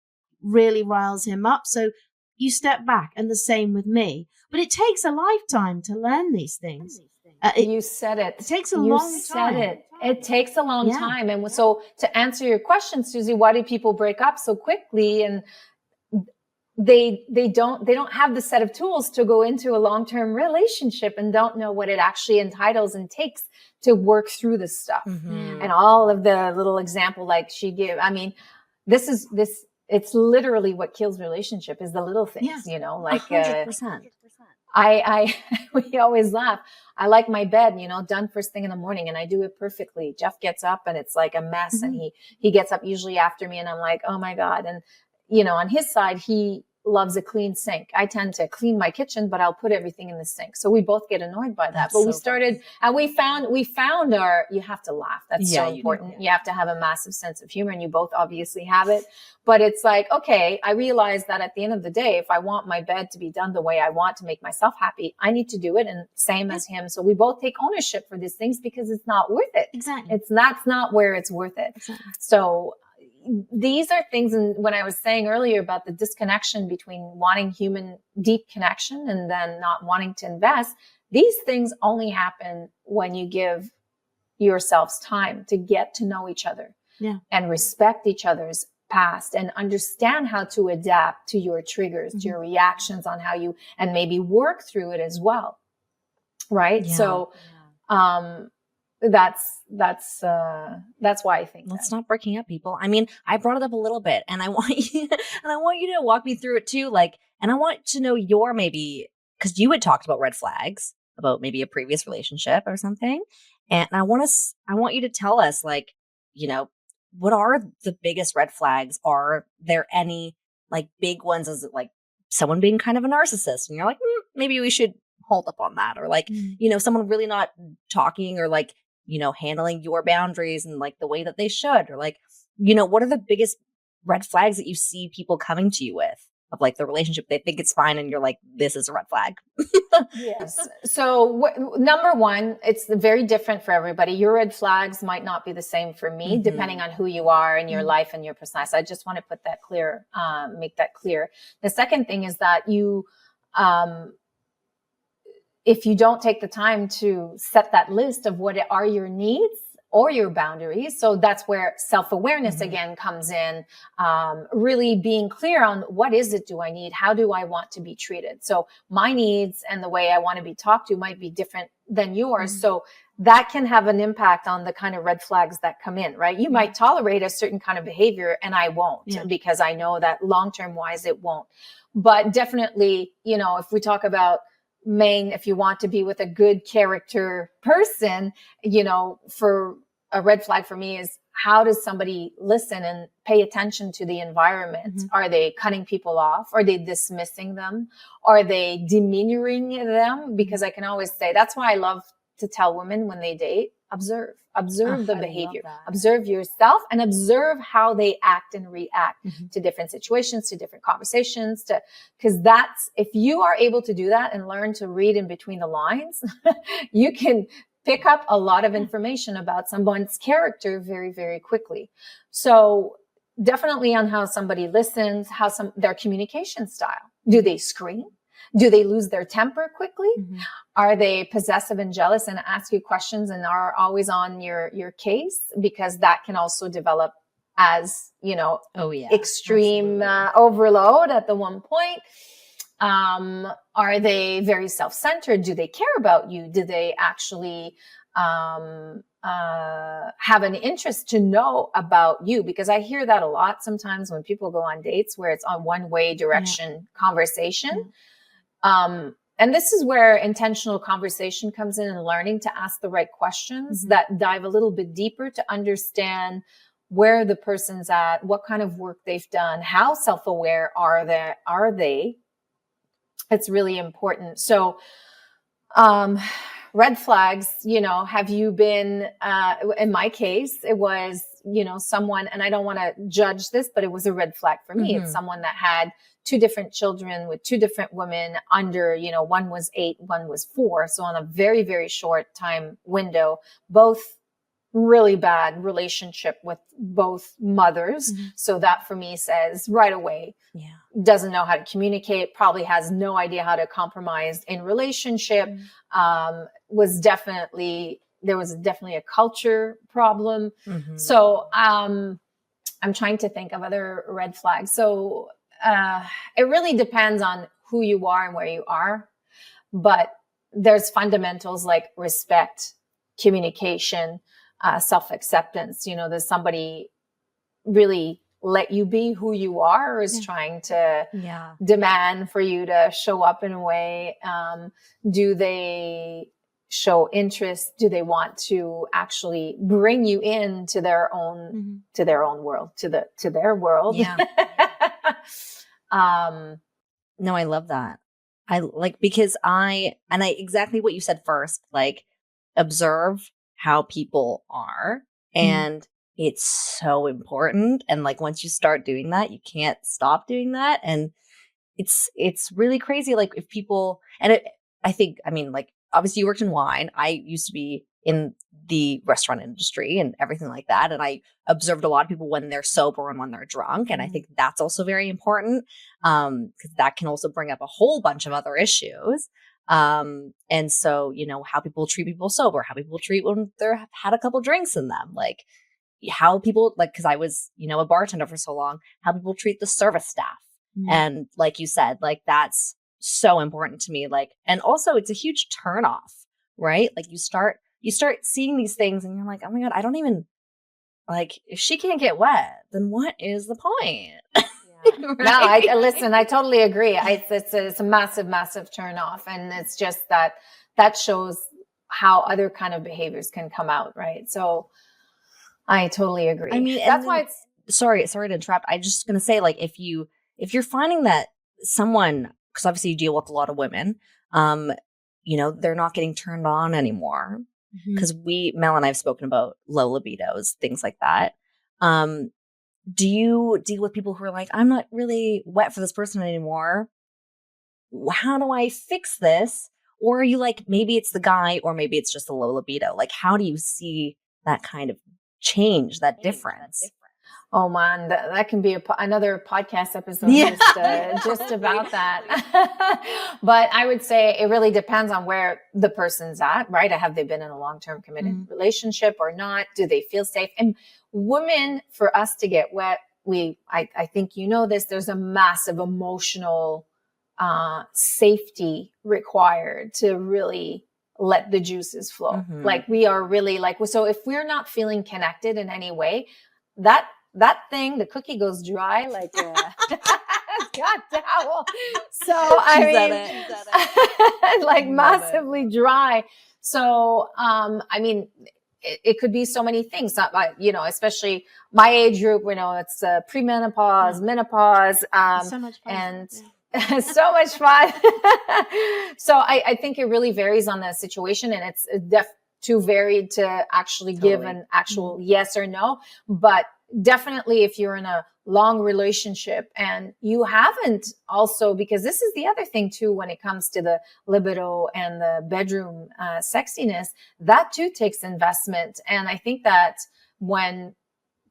really riles him up. So you step back, and the same with me. But it takes a lifetime to learn these things. You said it. It takes a long time. It takes a long time. And so to answer your question, Susie, why do people break up so quickly? And they don't have the set of tools to go into a long-term relationship and don't know what it actually entitles and takes to work through this stuff. Mhm. And all of the little example like she gave, I mean, it's literally what kills relationship is the little things, you know, like 100%. we always laugh. I like my bed, you know, done first thing in the morning, and I do it perfectly. Jeff gets up and it's like a mess, and he gets up usually after me, and I'm like, oh my God. And, you know, on his side, he loves a clean sink. I tend to clean my kitchen, but I'll put everything in the sink. So we both get annoyed by that. That's But so we started, and we found our, you have to laugh. That's so important. You have to have a massive sense of humor, and you both obviously have it. But it's like, okay, I realize that at the end of the day, if I want my bed to be done the way I want to make myself happy, I need to do it. And same as him. So we both take ownership for these things because it's not worth it. Exactly. That's not where it's worth it. Exactly. So these are things, and when I was saying earlier about the disconnection between wanting human deep connection and then not wanting to invest, these things only happen when you give yourselves time to get to know each other and respect each other's past and understand how to adapt to your triggers, to your reactions on how you, and maybe work through it as well. Right. So, that's why I think let's stop breaking up, people. I mean, I brought it up a little bit, and I want you to walk me through it too. Like, and I want to know your maybe, because you had talked about red flags about maybe a previous relationship or something, and I want you to tell us, like, you know, what are the biggest red flags? Are there any like big ones? Is it like someone being kind of a narcissist, and you're like, maybe we should hold up on that, or like, you know, someone really not talking or like, you know, handling your boundaries and like the way that they should, or like, you know, what are the biggest red flags that you see people coming to you with of like the relationship? They think it's fine, and you're like, this is a red flag. Yes. So number one, it's very different for everybody. Your red flags might not be the same for me, depending on who you are in your life and your personality. So I just want to put that clear, make that clear. The second thing is that you, if you don't take the time to set that list of what are your needs or your boundaries. So that's where self-awareness again comes in, really being clear on what is it do I need? How do I want to be treated? So my needs and the way I want to be talked to might be different than yours. So that can have an impact on the kind of red flags that come in, right? You might tolerate a certain kind of behavior and I won't, because I know that long-term wise it won't. But definitely, you know, if we talk about if you want to be with a good character person, you know, for a red flag for me is, how does somebody listen and pay attention to the environment? Are they cutting people off? Are they dismissing them? Are they demeanoring them? Because I can always say, that's why I love to tell women when they date, observe the behavior, observe yourself, and observe how they act and react to different situations, to different conversations, because that's, if you are able to do that and learn to read in between the lines, you can pick up a lot of information about someone's character very, very quickly. So definitely on how somebody listens, their communication style. Do they scream? Do they lose their temper quickly? Are they possessive and jealous and ask you questions and are always on your case? Because that can also develop as, you know, extreme overload at the one point. Are they very self-centered? Do they care about you? Do they actually have an interest to know about you? Because I hear that a lot sometimes when people go on dates where it's on one-way direction conversation. And this is where intentional conversation comes in, and learning to ask the right questions that dive a little bit deeper to understand where the person's at, what kind of work they've done, how self-aware are they? It's really important. So, red flags, you know, have you been, in my case, it was, you know, someone, and I don't want to judge this, but it was a red flag for me. It's someone that had 2 different children with 2 different women under, you know, one was 8, one was 4. So on a very, very short time window, both really bad relationship with both mothers. So that for me says right away, doesn't know how to communicate, probably has no idea how to compromise in relationship, there was definitely a culture problem. So, I'm trying to think of other red flags. So it really depends on who you are and where you are. But there's fundamentals like respect, communication, self-acceptance. Does somebody really let you be who you are, or is trying to demand for you to show up in a way? Do they show interest? Do they want to actually bring you into their own world, to their world? Yeah. No, I love that. I like, because I exactly what you said first, like, observe how people are, and it's so important. And like, once you start doing that, you can't stop doing that. And it's really crazy. Like, if people, and I think, I mean, like, obviously you worked in wine. I used to be in the restaurant industry and everything like that. And I observed a lot of people when they're sober and when they're drunk. And I think that's also very important, because that can also bring up a whole bunch of other issues. And so, how people treat people sober, how people treat when they've had a couple drinks in them, like how people, like, because I was, a bartender for so long, how people treat the service staff. And like you said, like, that's so important to me. Like, and also it's a huge turnoff, right? Like, you start seeing these things and you're like, oh my God, I don't even, like, if she can't get wet, then what is the point? Right? No, I listen, I totally agree. It's a massive, massive turnoff. And it's just that shows how other kind of behaviors can come out, right? So I totally agree. I mean, that's why it's sorry to interrupt. I'm just gonna say, like, if you're finding that someone, because obviously you deal with a lot of women, they're not getting turned on anymore. Because Mel and I have spoken about low libidos, things like that. Do you deal with people who are like, I'm not really wet for this person anymore? How do I fix this? Or are you like, maybe it's the guy, or maybe it's just a low libido? Like, how do you see that kind of change, that difference? Oh man, that can be another podcast episode just about that. But I would say it really depends on where the person's at, right? Have they been in a long-term committed relationship or not? Do they feel safe? And women, for us to get wet, I think this, there's a massive emotional safety required to really let the juices flow. Like, we are really like, so if we're not feeling connected in any way, that thing, the cookie goes dry like a hot towel. So I mean, like, massively dry. So it could be so many things. Especially my age group. It's premenopause, menopause, so much fun. And so much fun. So I think it really varies on the situation, and it's too varied to actually give an actual yes or no. But definitely, if you're in a long relationship and you haven't also, because this is the other thing too, when it comes to the libido and the bedroom sexiness, that too takes investment. And I think that when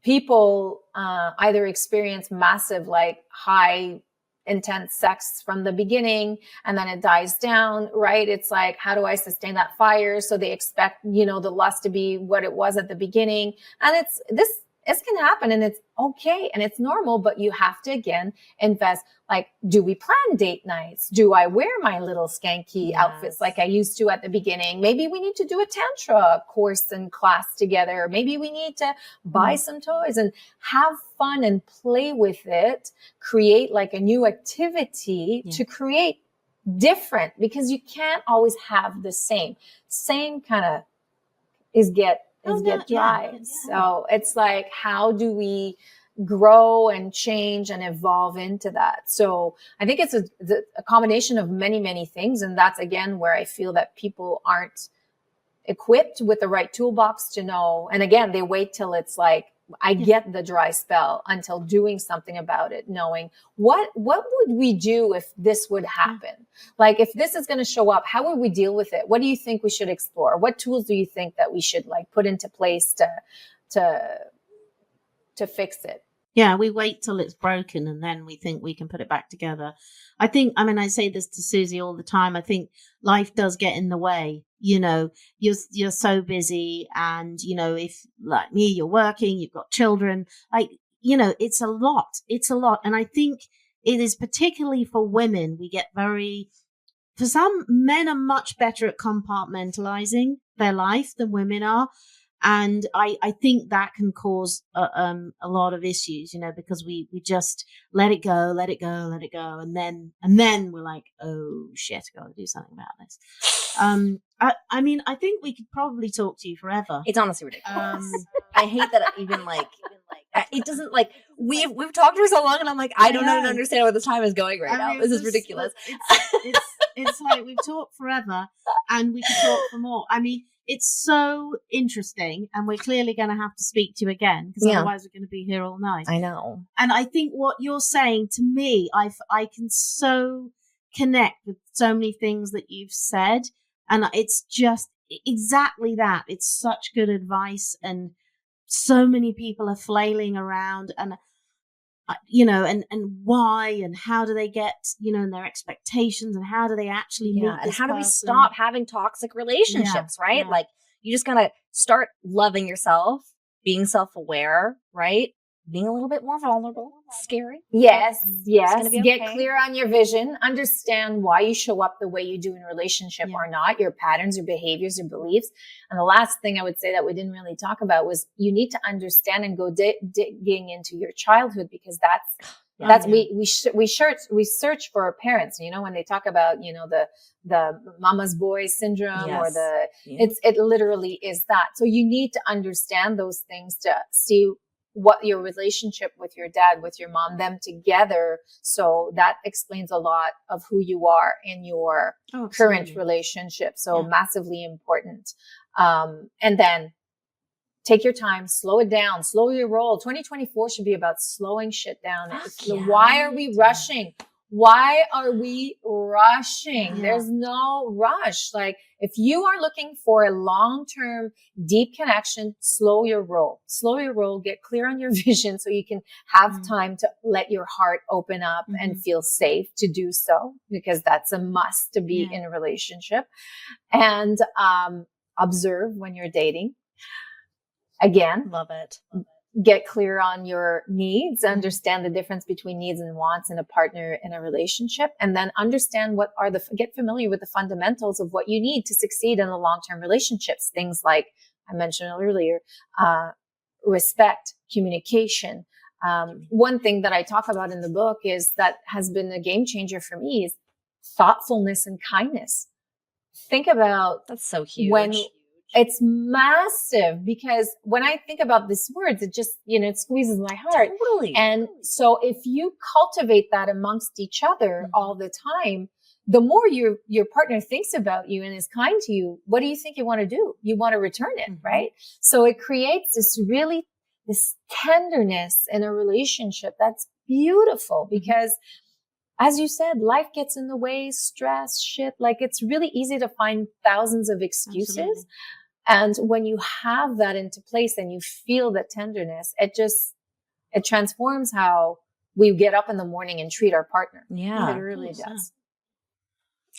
people either experience massive, like, high intense sex from the beginning and then it dies down, right? It's like, how do I sustain that fire? So they expect, the lust to be what it was at the beginning. And this can happen, and it's okay and it's normal, but you have to, again, invest. Like, do we plan date nights? Do I wear my little skanky outfits like I used to at the beginning? Maybe we need to do a tantra course and class together. Maybe we need to buy some toys and have fun and play with it. Create like a new activity to create different, because you can't always have the same kind of get dry. Yeah. So it's like, how do we grow and change and evolve into that? So I think it's a combination of many, many things. And that's, again, where I feel that people aren't equipped with the right toolbox to know. And again, they wait till it's like, I get the dry spell, until doing something about it, knowing what would we do if this would happen? Like, if this is going to show up, how would we deal with it? What do you think we should explore? What tools do you think that we should, like, put into place to fix it? Yeah, we wait till it's broken and then we think we can put it back together. I say this to Suzie all the time. I think life does get in the way. You're so busy, and, if, like me, you're working, you've got children, like, it's a lot. And I think it is particularly for women. We get for some men are much better at compartmentalizing their life than women are. And I think that can cause a lot of issues, because we just let it go. And then we're like, oh shit, I got to do something about this. I mean, I think we could probably talk to you forever. It's honestly ridiculous. I hate that even like it doesn't like we've talked for so long, and I'm like, I don't even understand where the time is going right now. This is ridiculous. It's like we've talked forever, and we can talk for more. I mean, it's so interesting, and we're clearly going to have to speak to you again, because otherwise we're going to be here all night. I know. And I think what you're saying to me, I can so connect with so many things that you've said, and it's just exactly that. It's such good advice, and so many people are flailing around, and and why, and how do they get, and their expectations, and how do they actually meet and how do we person? stop having toxic relationships, right? Like, you just gotta start loving yourself, being self-aware, right? Being a little bit more vulnerable. Scary. Yes. Okay. Get clear on your vision. Understand why you show up the way you do in a relationship or not, your patterns, your behaviors, your beliefs. And the last thing I would say that we didn't really talk about was you need to understand and go digging into your childhood, because we search for our parents. When they talk about, the mama's boy syndrome or it literally is that. So you need to understand those things to see what your relationship with your dad, with your mom, them together. So that explains a lot of who you are in your current relationship. So massively important. And then take your time, slow it down, slow your roll. 2024 should be about slowing shit down. Why are we rushing? Why are we rushing? There's no rush. Like, if you are looking for a long-term deep connection, slow your roll, get clear on your vision so you can have time to let your heart open up and feel safe to do so, because that's a must to be in a relationship. And observe when you're dating. Again, Love it. Get clear on your needs, understand the difference between needs and wants in a partner in a relationship, and then understand get familiar with the fundamentals of what you need to succeed in the long-term relationships. Things like I mentioned earlier, respect, communication. One thing that I talk about in the book is that has been a game changer for me is thoughtfulness and kindness. Think about that's so huge. It's massive, because when I think about these words, it just, it squeezes my heart. Totally. And so if you cultivate that amongst each other all the time, the more your partner thinks about you and is kind to you, what do you think you want to do? You want to return it, right? So it creates this tenderness in a relationship that's beautiful, because as you said, life gets in the way, stress, shit. Like, it's really easy to find thousands of excuses. Absolutely. And when you have that into place and you feel that tenderness, it transforms how we get up in the morning and treat our partner. Yeah. It really does.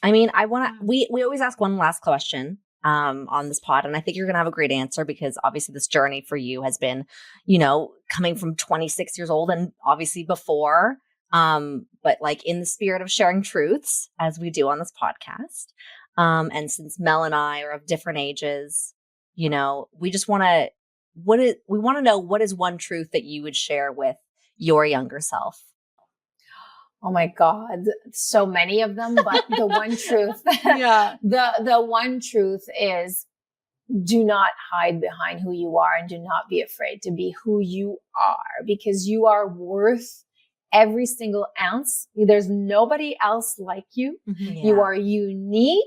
I mean, we always ask one last question on this pod, and I think you're going to have a great answer, because obviously this journey for you has been, coming from 26 years old and obviously before, but like in the spirit of sharing truths, as we do on this podcast. And since Mel and I are of different ages, we just want to, we want to know, what is one truth that you would share with your younger self? Oh my God, so many of them, but the one truth, the one truth is, do not hide behind who you are, and do not be afraid to be who you are, because you are worth every single ounce. There's nobody else like you. You are unique.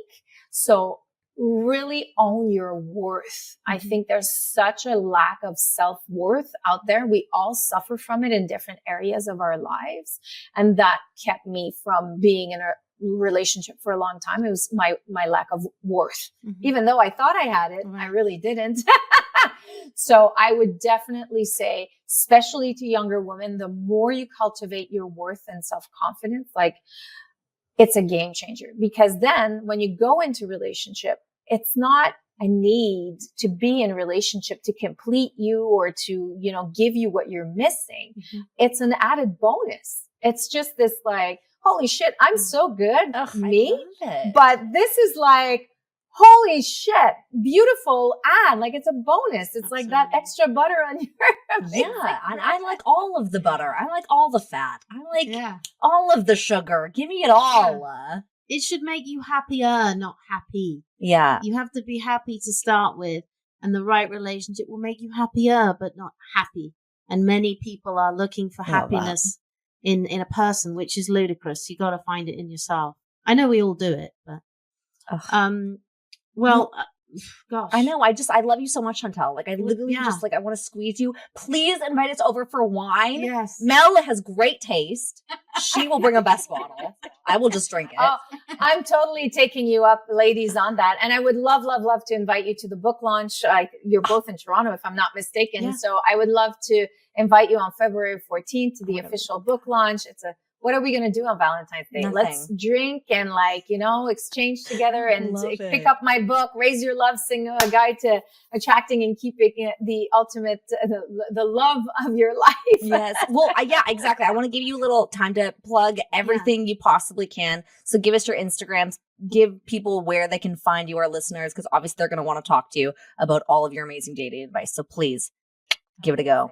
So really own your worth. I think there's such a lack of self-worth out there. We all suffer from it in different areas of our lives. And that kept me from being in a relationship for a long time. It was my lack of worth. Even though I thought I had it, I really didn't. So I would definitely say, especially to younger women, the more you cultivate your worth and self-confidence, like, it's a game changer, because then when you go into relationship, it's not a need to be in a relationship to complete you or to, give you what you're missing. It's an added bonus. It's just this like, holy shit, I'm so good, Ugh, me. I love it. But this is like, holy shit, beautiful ad. Like it's a bonus. It's like that extra butter on your yeah, and I like all of the butter. I like all the fat. I like Yeah. all of the sugar. Give me it all. It should make you happier, not happy. Yeah. You have to be happy to start with, and the right relationship will make you happier, but not happy. And many people are looking for happiness in a person, which is ludicrous. You got to find it in yourself. I know we all do it, but gosh, I know. I love you so much, Chantal. Like I literally just like I want to squeeze you. Please invite us over for wine. Yes. Mel has great taste. She will bring a best bottle. I will just drink it. Oh, I'm totally taking you up, ladies, on that. And I would love to invite you to the book launch. You're both in Toronto, if I'm not mistaken. Yeah. So I would love to invite you on February 14th to the official book launch. What are we going to do on Valentine's Day? Nothing. Let's drink and exchange together and pick up my book, Raise Your Love Signal, a guide to attracting and keeping the ultimate, the love of your life. Yes. Well, yeah, exactly. I want to give you a little time to plug everything you possibly can. So give us your Instagrams, give people where they can find you, our listeners, because obviously they're going to want to talk to you about all of your amazing dating advice. So please give it a go.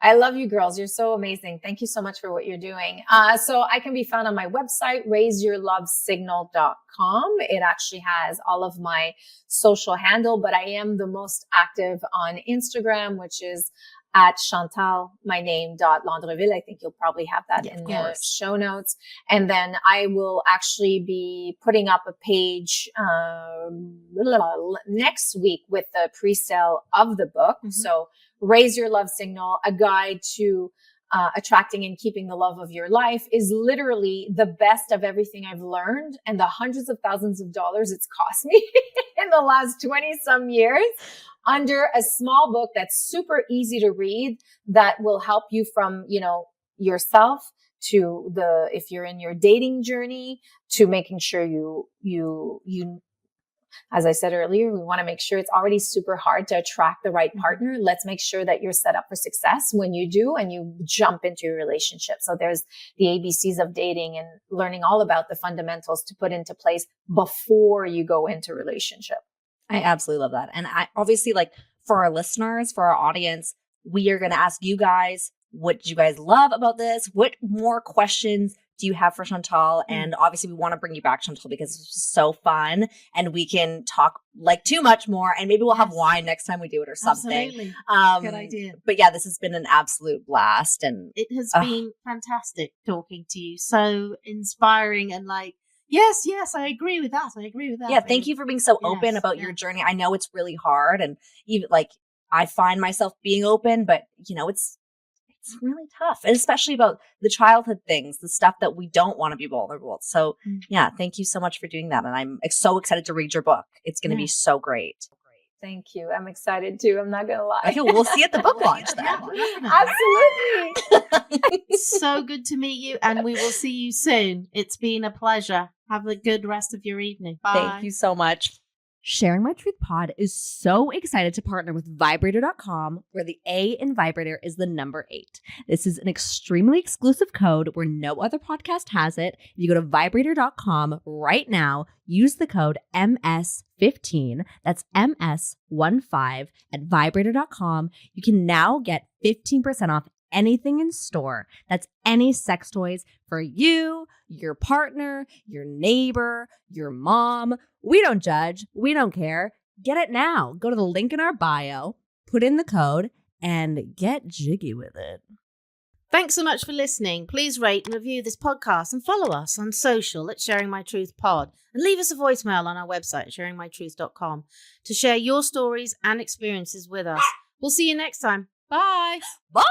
I love you girls. You're so amazing. Thank you so much for what you're doing. So I can be found on my website, raiseyourlovesignal.com. It actually has all of my social handle, but I am the most active on Instagram, which is at Chantal, my name, .Landreville. I think you'll probably have that in the show notes. And then I will actually be putting up a page next week with the pre-sale of the book. Mm-hmm. So Raise Your Love Signal, a guide to attracting and keeping the love of your life, is literally the best of everything I've learned and the hundreds of thousands of dollars it's cost me in the last 20 some years under a small book that's super easy to read, that will help you from, yourself to if you're in your dating journey, to making sure you as I said earlier, we want to make sure it's already super hard to attract the right partner. Let's make sure that you're set up for success when you do and you jump into your relationship. So there's the ABCs of dating and learning all about the fundamentals to put into place before you go into relationship. I absolutely love that. And I obviously, like, for our listeners, for our audience, we are going to ask you guys, what do you guys love about this? What more questions do you have for Chantal? And obviously we want to bring you back, Chantal, because it's so fun and we can talk like too much more, and maybe we'll have wine next time we do it or something. Absolutely. Good idea. But yeah, this has been an absolute blast. And it has been fantastic talking to you. So inspiring and yes, I agree with that. Yeah, thank you for being so open about your journey. I know it's really hard, and even I find myself being open, but it's really tough, and especially about the childhood things, the stuff that we don't want to be vulnerable with. So yeah, thank you so much for doing that. And I'm so excited to read your book. It's going to be so great. Thank you. I'm excited too. I'm not going to lie. Okay, we'll see you at the book launch then. Absolutely. So good to meet you, and we will see you soon. It's been a pleasure. Have a good rest of your evening. Bye. Thank you so much. Sharing My Truth Pod is so excited to partner with Vibrator.com, where the A in Vibrator is the number 8. This is an extremely exclusive code where no other podcast has it. If you go to Vibrator.com right now, use the code MS15, that's MS15 at Vibrator.com. You can now get 15% off anything in store. That's any sex toys for you, your partner, your neighbor, your mom. We don't judge. We don't care. Get it now. Go to the link in our bio, put in the code, and get jiggy with it. Thanks so much for listening. Please rate and review this podcast and follow us on social at Sharing My Truth Pod, and leave us a voicemail on our website, sharingmytruth.com, to share your stories and experiences with us. We'll see you next time. Bye. Bye.